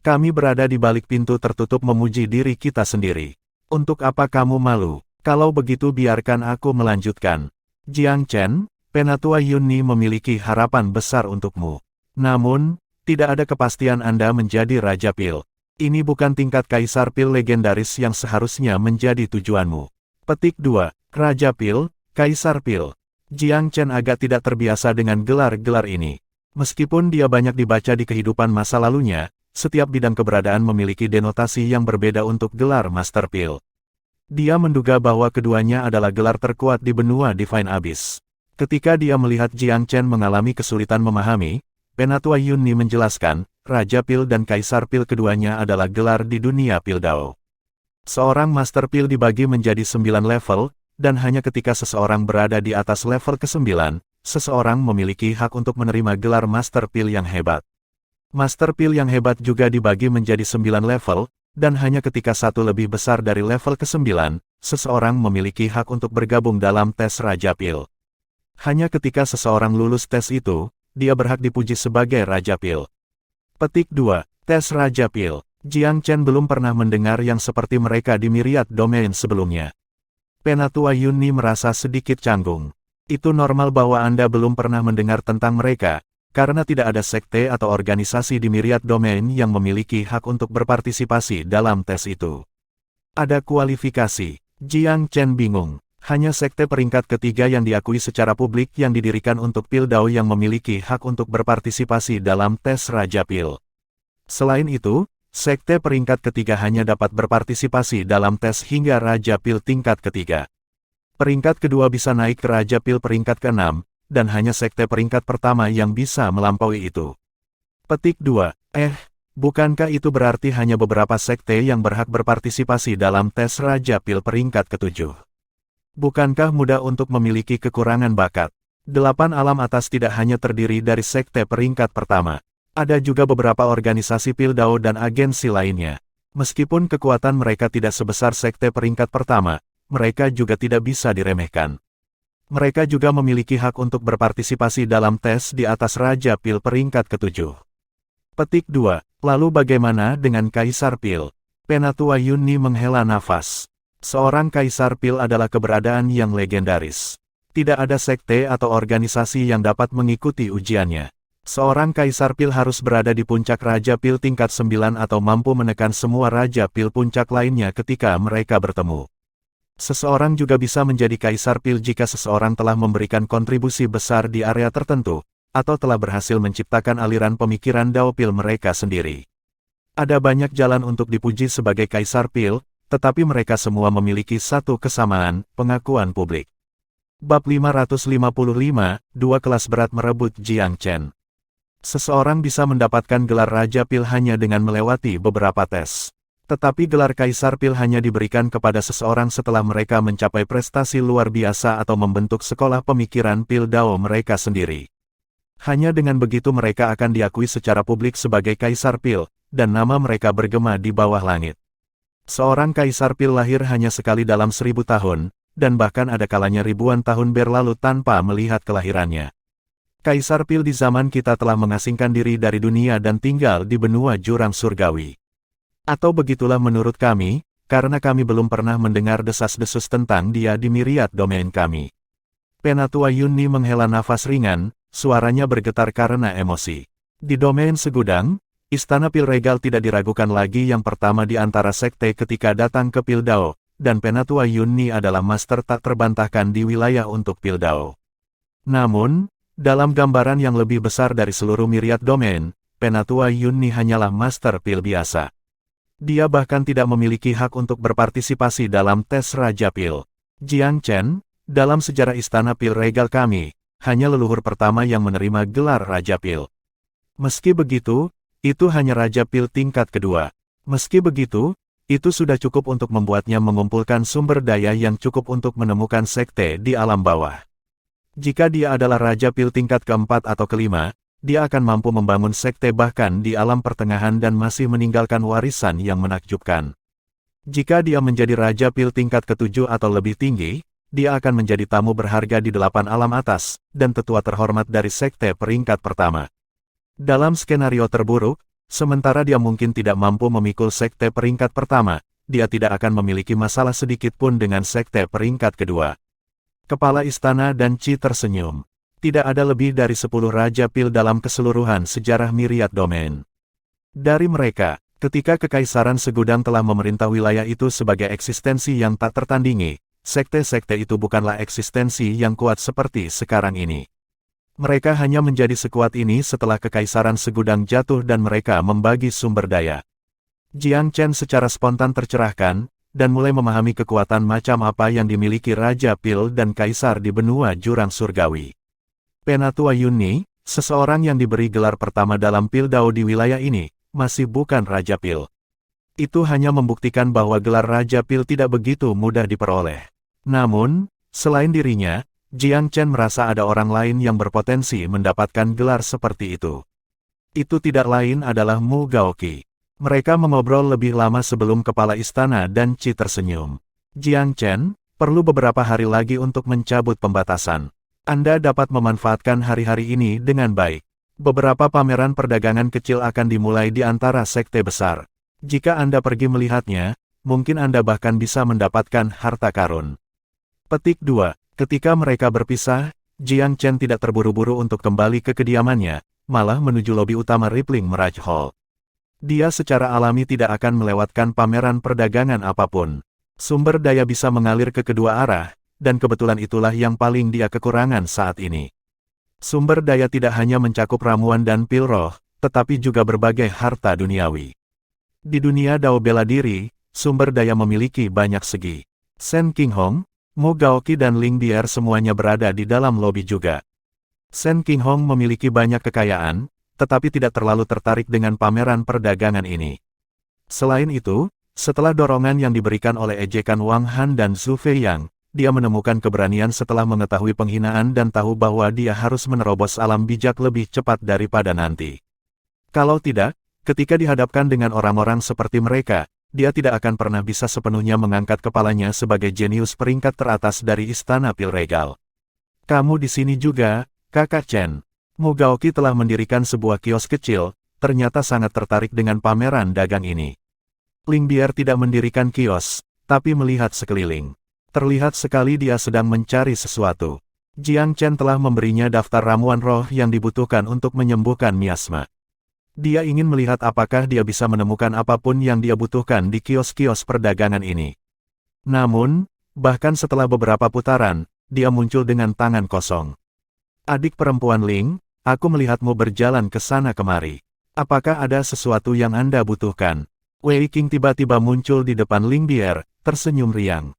Kami berada di balik pintu tertutup memuji diri kita sendiri. Untuk apa kamu malu? Kalau begitu biarkan aku melanjutkan. Jiang Chen, Penatua Yunni memiliki harapan besar untukmu. Namun, tidak ada kepastian Anda menjadi Raja Pil. Ini bukan tingkat Kaisar Pil legendaris yang seharusnya menjadi tujuanmu. Petik 2. Raja Pil, Kaisar Pil. Jiang Chen agak tidak terbiasa dengan gelar-gelar ini. Meskipun dia banyak dibaca di kehidupan masa lalunya, setiap bidang keberadaan memiliki denotasi yang berbeda untuk gelar Master Pil. Dia menduga bahwa keduanya adalah gelar terkuat di benua Divine Abyss. Ketika dia melihat Jiang Chen mengalami kesulitan memahami, Penatua Yunni menjelaskan, Raja Pil dan Kaisar Pil keduanya adalah gelar di dunia Pil Dao. Seorang Master Pil dibagi menjadi 9 level, dan hanya ketika seseorang berada di atas level ke-9, seseorang memiliki hak untuk menerima gelar Master Pil yang hebat. Master Pil yang hebat juga dibagi menjadi 9 level, dan hanya ketika satu lebih besar dari level ke-9, seseorang memiliki hak untuk bergabung dalam tes Raja Pil. Hanya ketika seseorang lulus tes itu, dia berhak dipuji sebagai Raja Pil. Petik 2. Tes Raja Pil. Jiang Chen belum pernah mendengar yang seperti mereka di Myriad Domain sebelumnya. Penatua Yunni merasa sedikit canggung. Itu normal bahwa Anda belum pernah mendengar tentang mereka, karena tidak ada sekte atau organisasi di Myriad Domain yang memiliki hak untuk berpartisipasi dalam tes itu. Ada kualifikasi. Jiang Chen bingung. Hanya sekte peringkat ketiga yang diakui secara publik yang didirikan untuk Pil Dao yang memiliki hak untuk berpartisipasi dalam tes Raja Pil. Selain itu, sekte peringkat ketiga hanya dapat berpartisipasi dalam tes hingga Raja Pil tingkat ketiga. Peringkat kedua bisa naik ke Raja Pil peringkat ke-6, dan hanya sekte peringkat pertama yang bisa melampaui itu. Petik 2. Bukankah itu berarti hanya beberapa sekte yang berhak berpartisipasi dalam tes Raja Pil peringkat ke-7? Bukankah mudah untuk memiliki kekurangan bakat? 8 alam atas tidak hanya terdiri dari sekte peringkat pertama. Ada juga beberapa organisasi Pildao dan agensi lainnya. Meskipun kekuatan mereka tidak sebesar sekte peringkat pertama, mereka juga tidak bisa diremehkan. Mereka juga memiliki hak untuk berpartisipasi dalam tes di atas Raja Pil peringkat ke-7. Petik 2. Lalu bagaimana dengan Kaisar Pil? Penatua Yunni menghela nafas. Seorang Kaisar Pil adalah keberadaan yang legendaris. Tidak ada sekte atau organisasi yang dapat mengikuti ujiannya. Seorang Kaisar Pil harus berada di puncak Raja Pil tingkat 9 atau mampu menekan semua Raja Pil puncak lainnya ketika mereka bertemu. Seseorang juga bisa menjadi Kaisar Pil jika seseorang telah memberikan kontribusi besar di area tertentu, atau telah berhasil menciptakan aliran pemikiran Dao Pil mereka sendiri. Ada banyak jalan untuk dipuji sebagai Kaisar Pil, tetapi mereka semua memiliki satu kesamaan, pengakuan publik. Bab 555, dua kelas berat merebut Jiang Chen. Seseorang bisa mendapatkan gelar Raja Pil hanya dengan melewati beberapa tes. Tetapi gelar Kaisar Pil hanya diberikan kepada seseorang setelah mereka mencapai prestasi luar biasa atau membentuk sekolah pemikiran Pil Dao mereka sendiri. Hanya dengan begitu mereka akan diakui secara publik sebagai Kaisar Pil, dan nama mereka bergema di bawah langit. Seorang Kaisar Pil lahir hanya sekali dalam 1000 tahun, dan bahkan ada kalanya ribuan tahun berlalu tanpa melihat kelahirannya. Kaisar Pil di zaman kita telah mengasingkan diri dari dunia dan tinggal di benua jurang surgawi. Atau begitulah menurut kami, karena kami belum pernah mendengar desas-desus tentang dia di myriad domain kami. Penatua Yunni menghela nafas ringan, suaranya bergetar karena emosi. Di domain segudang, Istana Pil Regal tidak diragukan lagi yang pertama di antara sekte ketika datang ke Pil Dao, dan Penatua Yunni adalah master tak terbantahkan di wilayah untuk Pil Dao. Namun, dalam gambaran yang lebih besar dari seluruh myriad domain, Penatua Yunni hanyalah master Pil biasa. Dia bahkan tidak memiliki hak untuk berpartisipasi dalam tes Raja Pil. Jiang Chen, dalam sejarah Istana Pil Regal kami, hanya leluhur pertama yang menerima gelar Raja Pil. Meski begitu, itu hanya Raja Pil tingkat kedua. Meski begitu, itu sudah cukup untuk membuatnya mengumpulkan sumber daya yang cukup untuk menemukan sekte di alam bawah. Jika dia adalah Raja Pil tingkat keempat atau kelima, dia akan mampu membangun sekte bahkan di alam pertengahan dan masih meninggalkan warisan yang menakjubkan. Jika dia menjadi Raja Pil tingkat ketujuh atau lebih tinggi, dia akan menjadi tamu berharga di 8 alam atas, dan tetua terhormat dari sekte peringkat pertama. Dalam skenario terburuk, sementara dia mungkin tidak mampu memikul sekte peringkat pertama, dia tidak akan memiliki masalah sedikit pun dengan sekte peringkat kedua. Kepala istana dan Qi tersenyum. Tidak ada lebih dari 10 Raja Pil dalam keseluruhan sejarah myriad domain. Dari mereka, ketika Kekaisaran Segudang telah memerintah wilayah itu sebagai eksistensi yang tak tertandingi, sekte-sekte itu bukanlah eksistensi yang kuat seperti sekarang ini. Mereka hanya menjadi sekuat ini setelah Kekaisaran Segudang jatuh dan mereka membagi sumber daya. Jiang Chen secara spontan tercerahkan, dan mulai memahami kekuatan macam apa yang dimiliki Raja Pil dan Kaisar di benua jurang surgawi. Penatua Yunni, seseorang yang diberi gelar pertama dalam Pil Dao di wilayah ini, masih bukan Raja Pil. Itu hanya membuktikan bahwa gelar Raja Pil tidak begitu mudah diperoleh. Namun, selain dirinya, Jiang Chen merasa ada orang lain yang berpotensi mendapatkan gelar seperti itu. Itu tidak lain adalah Mu Gaoqi. Mereka mengobrol lebih lama sebelum kepala istana dan Qi tersenyum. Jiang Chen, perlu beberapa hari lagi untuk mencabut pembatasan. Anda dapat memanfaatkan hari-hari ini dengan baik. Beberapa pameran perdagangan kecil akan dimulai di antara sekte besar. Jika Anda pergi melihatnya, mungkin Anda bahkan bisa mendapatkan harta karun. Petik 2. Ketika mereka berpisah, Jiang Chen tidak terburu-buru untuk kembali ke kediamannya, malah menuju lobi utama Rippling Mirage Hall. Dia secara alami tidak akan melewatkan pameran perdagangan apapun. Sumber daya bisa mengalir ke kedua arah, dan kebetulan itulah yang paling dia kekurangan saat ini. Sumber daya tidak hanya mencakup ramuan dan pil roh, tetapi juga berbagai harta duniawi. Di dunia Dao bela diri, sumber daya memiliki banyak segi. Shen Qinghong, Mu Gaoqi dan Ling Bier semuanya berada di dalam lobi juga. Shen Qinghong memiliki banyak kekayaan, tetapi tidak terlalu tertarik dengan pameran perdagangan ini. Selain itu, setelah dorongan yang diberikan oleh ejekan Wang Han dan Zhu Feiyang, dia menemukan keberanian setelah mengetahui penghinaan dan tahu bahwa dia harus menerobos alam bijak lebih cepat daripada nanti. Kalau tidak, ketika dihadapkan dengan orang-orang seperti mereka, dia tidak akan pernah bisa sepenuhnya mengangkat kepalanya sebagai jenius peringkat teratas dari Istana Pil Regal. Kamu di sini juga, Kakak Chen. Mu Gaoqi telah mendirikan sebuah kios kecil, ternyata sangat tertarik dengan pameran dagang ini. Ling Bier tidak mendirikan kios, tapi melihat sekeliling. Terlihat sekali dia sedang mencari sesuatu. Jiang Chen telah memberinya daftar ramuan roh yang dibutuhkan untuk menyembuhkan miasma. Dia ingin melihat apakah dia bisa menemukan apapun yang dia butuhkan di kios-kios perdagangan ini. Namun, bahkan setelah beberapa putaran, dia muncul dengan tangan kosong. Adik perempuan Ling, aku melihatmu berjalan ke sana kemari. Apakah ada sesuatu yang Anda butuhkan? Wei Qing tiba-tiba muncul di depan Ling Bier, tersenyum riang.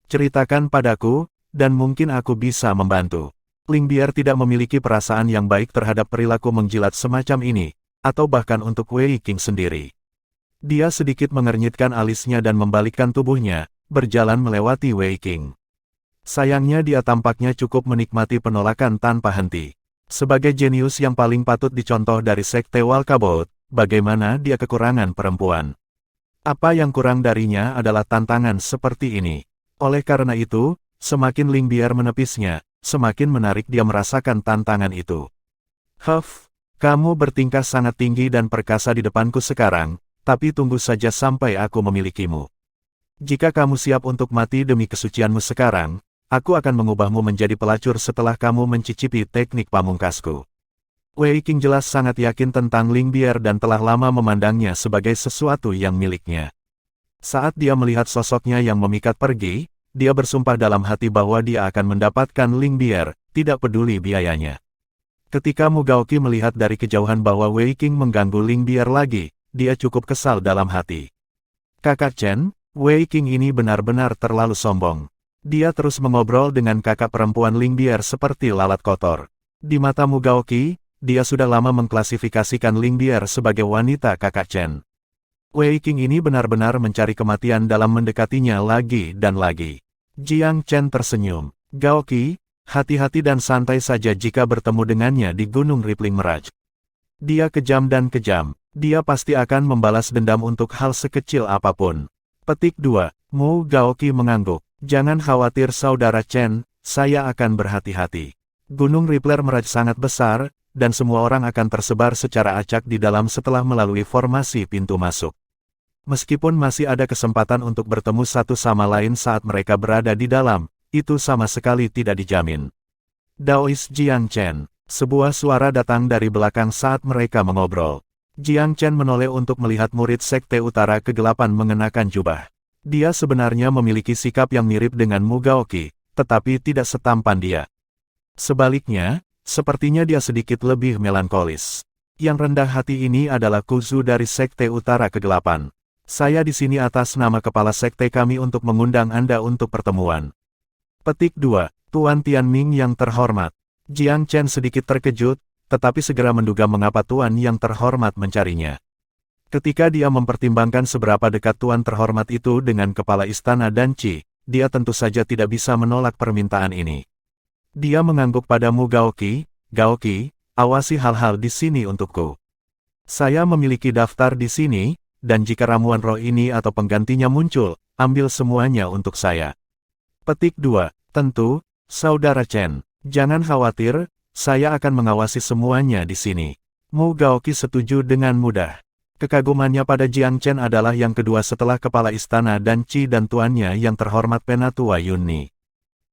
Ceritakan padaku, dan mungkin aku bisa membantu. Ling Bier tidak memiliki perasaan yang baik terhadap perilaku menjilat semacam ini, atau bahkan untuk Wei Qing sendiri. Dia sedikit mengernyitkan alisnya dan membalikkan tubuhnya, berjalan melewati Wei Qing. Sayangnya dia tampaknya cukup menikmati penolakan tanpa henti. Sebagai jenius yang paling patut dicontoh dari Sekte Walkabout, bagaimana dia kekurangan perempuan? Apa yang kurang darinya adalah tantangan seperti ini. Oleh karena itu, semakin Ling Bier menepisnya, semakin menarik dia merasakan tantangan itu. Huff, kamu bertingkah sangat tinggi dan perkasa di depanku sekarang, tapi tunggu saja sampai aku memilikimu. Jika kamu siap untuk mati demi kesucianmu sekarang, aku akan mengubahmu menjadi pelacur setelah kamu mencicipi teknik pamungkasku. Wei Qing jelas sangat yakin tentang Ling Bier dan telah lama memandangnya sebagai sesuatu yang miliknya. Saat dia melihat sosoknya yang memikat pergi, dia bersumpah dalam hati bahwa dia akan mendapatkan Ling Bier, tidak peduli biayanya. Ketika Mu Gaoqi melihat dari kejauhan bahwa Wei Qing mengganggu Ling Bier lagi, dia cukup kesal dalam hati. Kakak Chen, Wei Qing ini benar-benar terlalu sombong. Dia terus mengobrol dengan kakak perempuan Ling Bier seperti lalat kotor. Di mata Mu Gaoqi, dia sudah lama mengklasifikasikan Ling Bier sebagai wanita kakak Chen. Wei Qing ini benar-benar mencari kematian dalam mendekatinya lagi dan lagi. Jiang Chen tersenyum. Gaoqi, hati-hati dan santai saja jika bertemu dengannya di Gunung Rippling Mirage. Dia kejam dan kejam. Dia pasti akan membalas dendam untuk hal sekecil apapun. Petik 2. Mu Gaoqi mengangguk. Jangan khawatir saudara Chen, saya akan berhati-hati. Gunung Rippling Mirage sangat besar, dan semua orang akan tersebar secara acak di dalam setelah melalui formasi pintu masuk. Meskipun masih ada kesempatan untuk bertemu satu sama lain saat mereka berada di dalam, itu sama sekali tidak dijamin. Daois Jiang Chen. Sebuah suara datang dari belakang saat mereka mengobrol. Jiang Chen menoleh untuk melihat murid Sekte Utara Kegelapan mengenakan jubah. Dia sebenarnya memiliki sikap yang mirip dengan Mu Gaoqi, tetapi tidak setampan dia. Sebaliknya, sepertinya dia sedikit lebih melankolis. Yang rendah hati ini adalah Kuzu dari Sekte Utara Kegelapan. Saya di sini atas nama kepala sekte kami untuk mengundang Anda untuk pertemuan. Petik 2. Tuan Tianming yang terhormat. Jiang Chen sedikit terkejut, tetapi segera menduga mengapa Tuan yang terhormat mencarinya. Ketika dia mempertimbangkan seberapa dekat Tuan terhormat itu dengan kepala istana Danci, dia tentu saja tidak bisa menolak permintaan ini. Dia mengangguk pada Mu Gaoqi, Gaoqi, awasi hal-hal di sini untukku. Saya memiliki daftar di sini, dan jika ramuan roh ini atau penggantinya muncul, ambil semuanya untuk saya. Petik 2. Tentu, Saudara Chen. Jangan khawatir, saya akan mengawasi semuanya di sini. Mu Gaoqi setuju dengan mudah. Kekagumannya pada Jiang Chen adalah yang kedua setelah kepala istana Danci dan tuannya yang terhormat Penatua Yunni.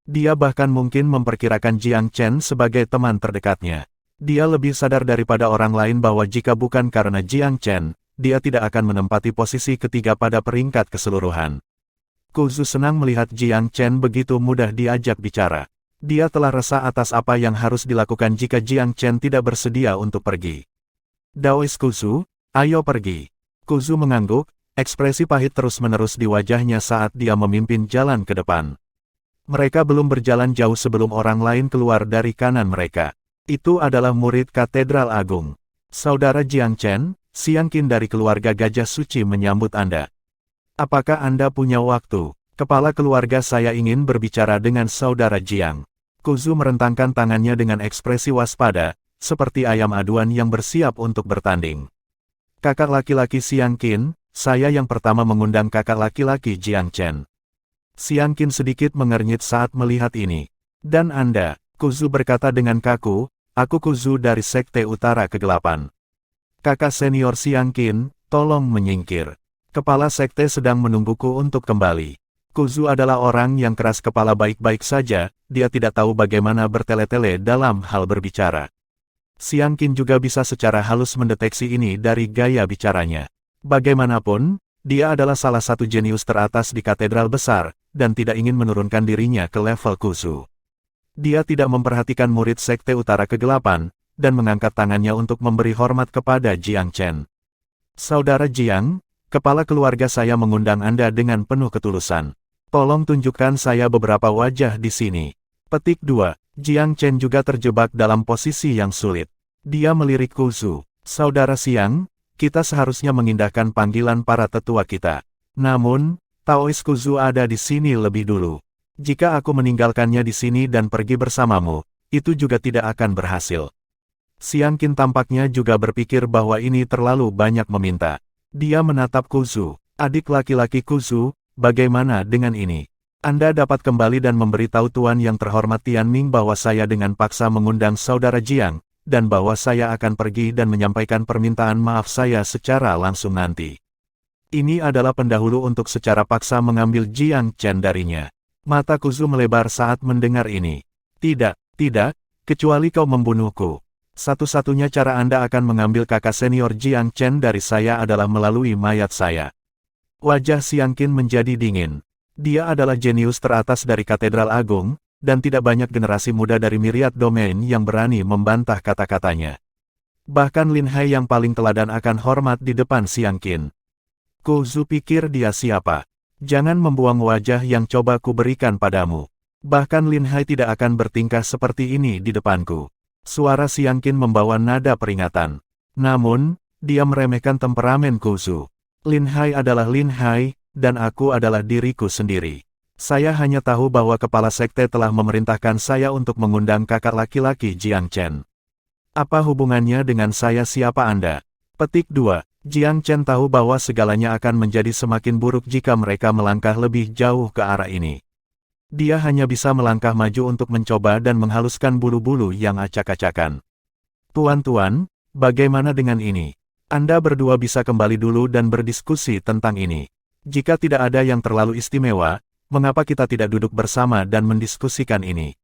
Dia bahkan mungkin memperkirakan Jiang Chen sebagai teman terdekatnya. Dia lebih sadar daripada orang lain bahwa jika bukan karena Jiang Chen, dia tidak akan menempati posisi ketiga pada peringkat keseluruhan. Kuzu senang melihat Jiang Chen begitu mudah diajak bicara. Dia telah resah atas apa yang harus dilakukan jika Jiang Chen tidak bersedia untuk pergi. Daois Kuzu, ayo pergi. Kuzu mengangguk, ekspresi pahit terus-menerus di wajahnya saat dia memimpin jalan ke depan. Mereka belum berjalan jauh sebelum orang lain keluar dari kanan mereka. Itu adalah murid Katedral Agung. Saudara Jiang Chen, Xiang Qin dari keluarga Gajah Suci menyambut Anda. Apakah Anda punya waktu? Kepala keluarga saya ingin berbicara dengan Saudara Jiang. Kuzu merentangkan tangannya dengan ekspresi waspada, seperti ayam aduan yang bersiap untuk bertanding. Kakak laki-laki Xiang Qin, saya yang pertama mengundang kakak laki-laki Jiang Chen. Xiang Qin sedikit mengernyit saat melihat ini. Dan Anda, Kuzu berkata dengan kaku, aku Kuzu dari Sekte Utara Kegelapan. Kakak senior Xiang Qin, tolong menyingkir. Kepala sekte sedang menungguku untuk kembali. Kuzu adalah orang yang keras kepala baik-baik saja, dia tidak tahu bagaimana bertele-tele dalam hal berbicara. Xiang Qin juga bisa secara halus mendeteksi ini dari gaya bicaranya. Bagaimanapun, dia adalah salah satu jenius teratas di katedral besar, dan tidak ingin menurunkan dirinya ke level Kuzu. Dia tidak memperhatikan murid Sekte Utara Kegelapan, dan mengangkat tangannya untuk memberi hormat kepada Jiang Chen. Saudara Jiang, kepala keluarga saya mengundang Anda dengan penuh ketulusan. Tolong tunjukkan saya beberapa wajah di sini. Petik 2. Jiang Chen juga terjebak dalam posisi yang sulit. Dia melirik Kuzu. Saudara Xiang, kita seharusnya mengindahkan panggilan para tetua kita. Namun, Taois Kuzu ada di sini lebih dulu. Jika aku meninggalkannya di sini dan pergi bersamamu, itu juga tidak akan berhasil. Xiang Qin tampaknya juga berpikir bahwa ini terlalu banyak meminta. Dia menatap Kuzu. Adik laki-laki Kuzu, bagaimana dengan ini? Anda dapat kembali dan memberitahu Tuan yang terhormat Tianming bahwa saya dengan paksa mengundang Saudara Jiang, dan bahwa saya akan pergi dan menyampaikan permintaan maaf saya secara langsung nanti. Ini adalah pendahulu untuk secara paksa mengambil Jiang Chen darinya. Mata Kuzu melebar saat mendengar ini. Tidak, kecuali kau membunuhku. Satu-satunya cara Anda akan mengambil kakak senior Jiang Chen dari saya adalah melalui mayat saya. Wajah Xiang Qin menjadi dingin. Dia adalah jenius teratas dari Katedral Agung, dan tidak banyak generasi muda dari Myriad Domain yang berani membantah kata-katanya. Bahkan Lin Hai yang paling teladan akan hormat di depan Xiang Qin. Kuzu pikir dia siapa? Jangan membuang wajah yang coba ku berikan padamu. Bahkan Lin Hai tidak akan bertingkah seperti ini di depanku. Suara Xiang Qin membawa nada peringatan. Namun, dia meremehkan temperamen Kuzu. Lin Hai adalah Lin Hai, dan aku adalah diriku sendiri. Saya hanya tahu bahwa kepala sekte telah memerintahkan saya untuk mengundang kakak laki-laki Jiang Chen. Apa hubungannya dengan saya? Siapa Anda? Petik 2. Jiang Chen tahu bahwa segalanya akan menjadi semakin buruk jika mereka melangkah lebih jauh ke arah ini. Dia hanya bisa melangkah maju untuk mencoba dan menghaluskan bulu-bulu yang acak-acakan. Tuan-tuan, bagaimana dengan ini? Anda berdua bisa kembali dulu dan berdiskusi tentang ini. Jika tidak ada yang terlalu istimewa, mengapa kita tidak duduk bersama dan mendiskusikan ini?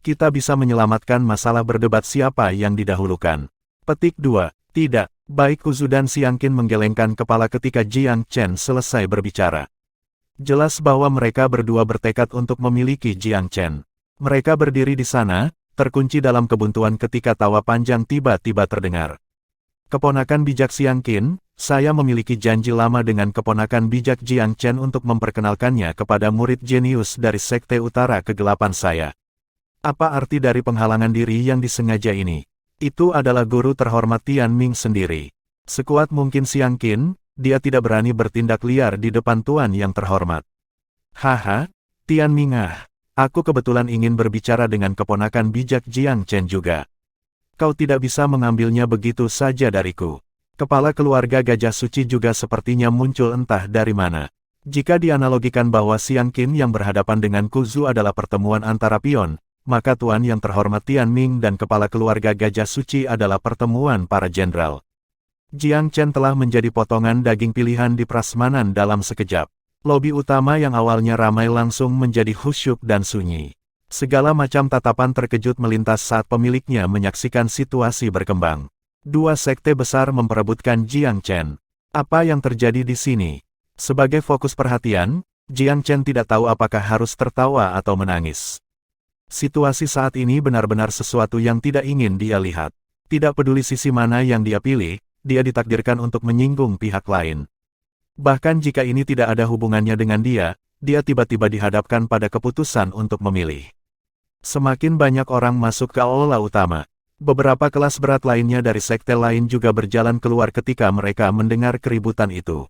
Kita bisa menyelamatkan masalah berdebat siapa yang didahulukan. Petik 2. Tidak, baik Kuzu dan Xiang Qin menggelengkan kepala ketika Jiang Chen selesai berbicara. Jelas bahwa mereka berdua bertekad untuk memiliki Jiang Chen. Mereka berdiri di sana, terkunci dalam kebuntuan ketika tawa panjang tiba-tiba terdengar. Keponakan bijak Xiang Qin, saya memiliki janji lama dengan keponakan bijak Jiang Chen untuk memperkenalkannya kepada murid jenius dari Sekte Utara Kegelapan saya. Apa arti dari penghalangan diri yang disengaja ini? Itu adalah guru terhormat Tianming sendiri. Sekuat mungkin Xiang Qin, dia tidak berani bertindak liar di depan Tuan yang terhormat. Haha, Tianming aku kebetulan ingin berbicara dengan keponakan bijak Jiang Chen juga. Kau tidak bisa mengambilnya begitu saja dariku. Kepala keluarga Gajah Suci juga sepertinya muncul entah dari mana. Jika dianalogikan bahwa Xiang Qin yang berhadapan dengan Kuzu adalah pertemuan antara pion, maka Tuan yang terhormat Tianming dan kepala keluarga Gajah Suci adalah pertemuan para jenderal. Jiang Chen telah menjadi potongan daging pilihan di prasmanan dalam sekejap. Lobi utama yang awalnya ramai langsung menjadi khusyuk dan sunyi. Segala macam tatapan terkejut melintas saat pemiliknya menyaksikan situasi berkembang. Dua sekte besar memperebutkan Jiang Chen. Apa yang terjadi di sini? Sebagai fokus perhatian, Jiang Chen tidak tahu apakah harus tertawa atau menangis. Situasi saat ini benar-benar sesuatu yang tidak ingin dia lihat. Tidak peduli sisi mana yang dia pilih, dia ditakdirkan untuk menyinggung pihak lain. Bahkan jika ini tidak ada hubungannya dengan dia tiba-tiba dihadapkan pada keputusan untuk memilih. Semakin banyak orang masuk ke aula utama. Beberapa kelas berat lainnya dari sekte lain juga berjalan keluar ketika mereka mendengar keributan itu.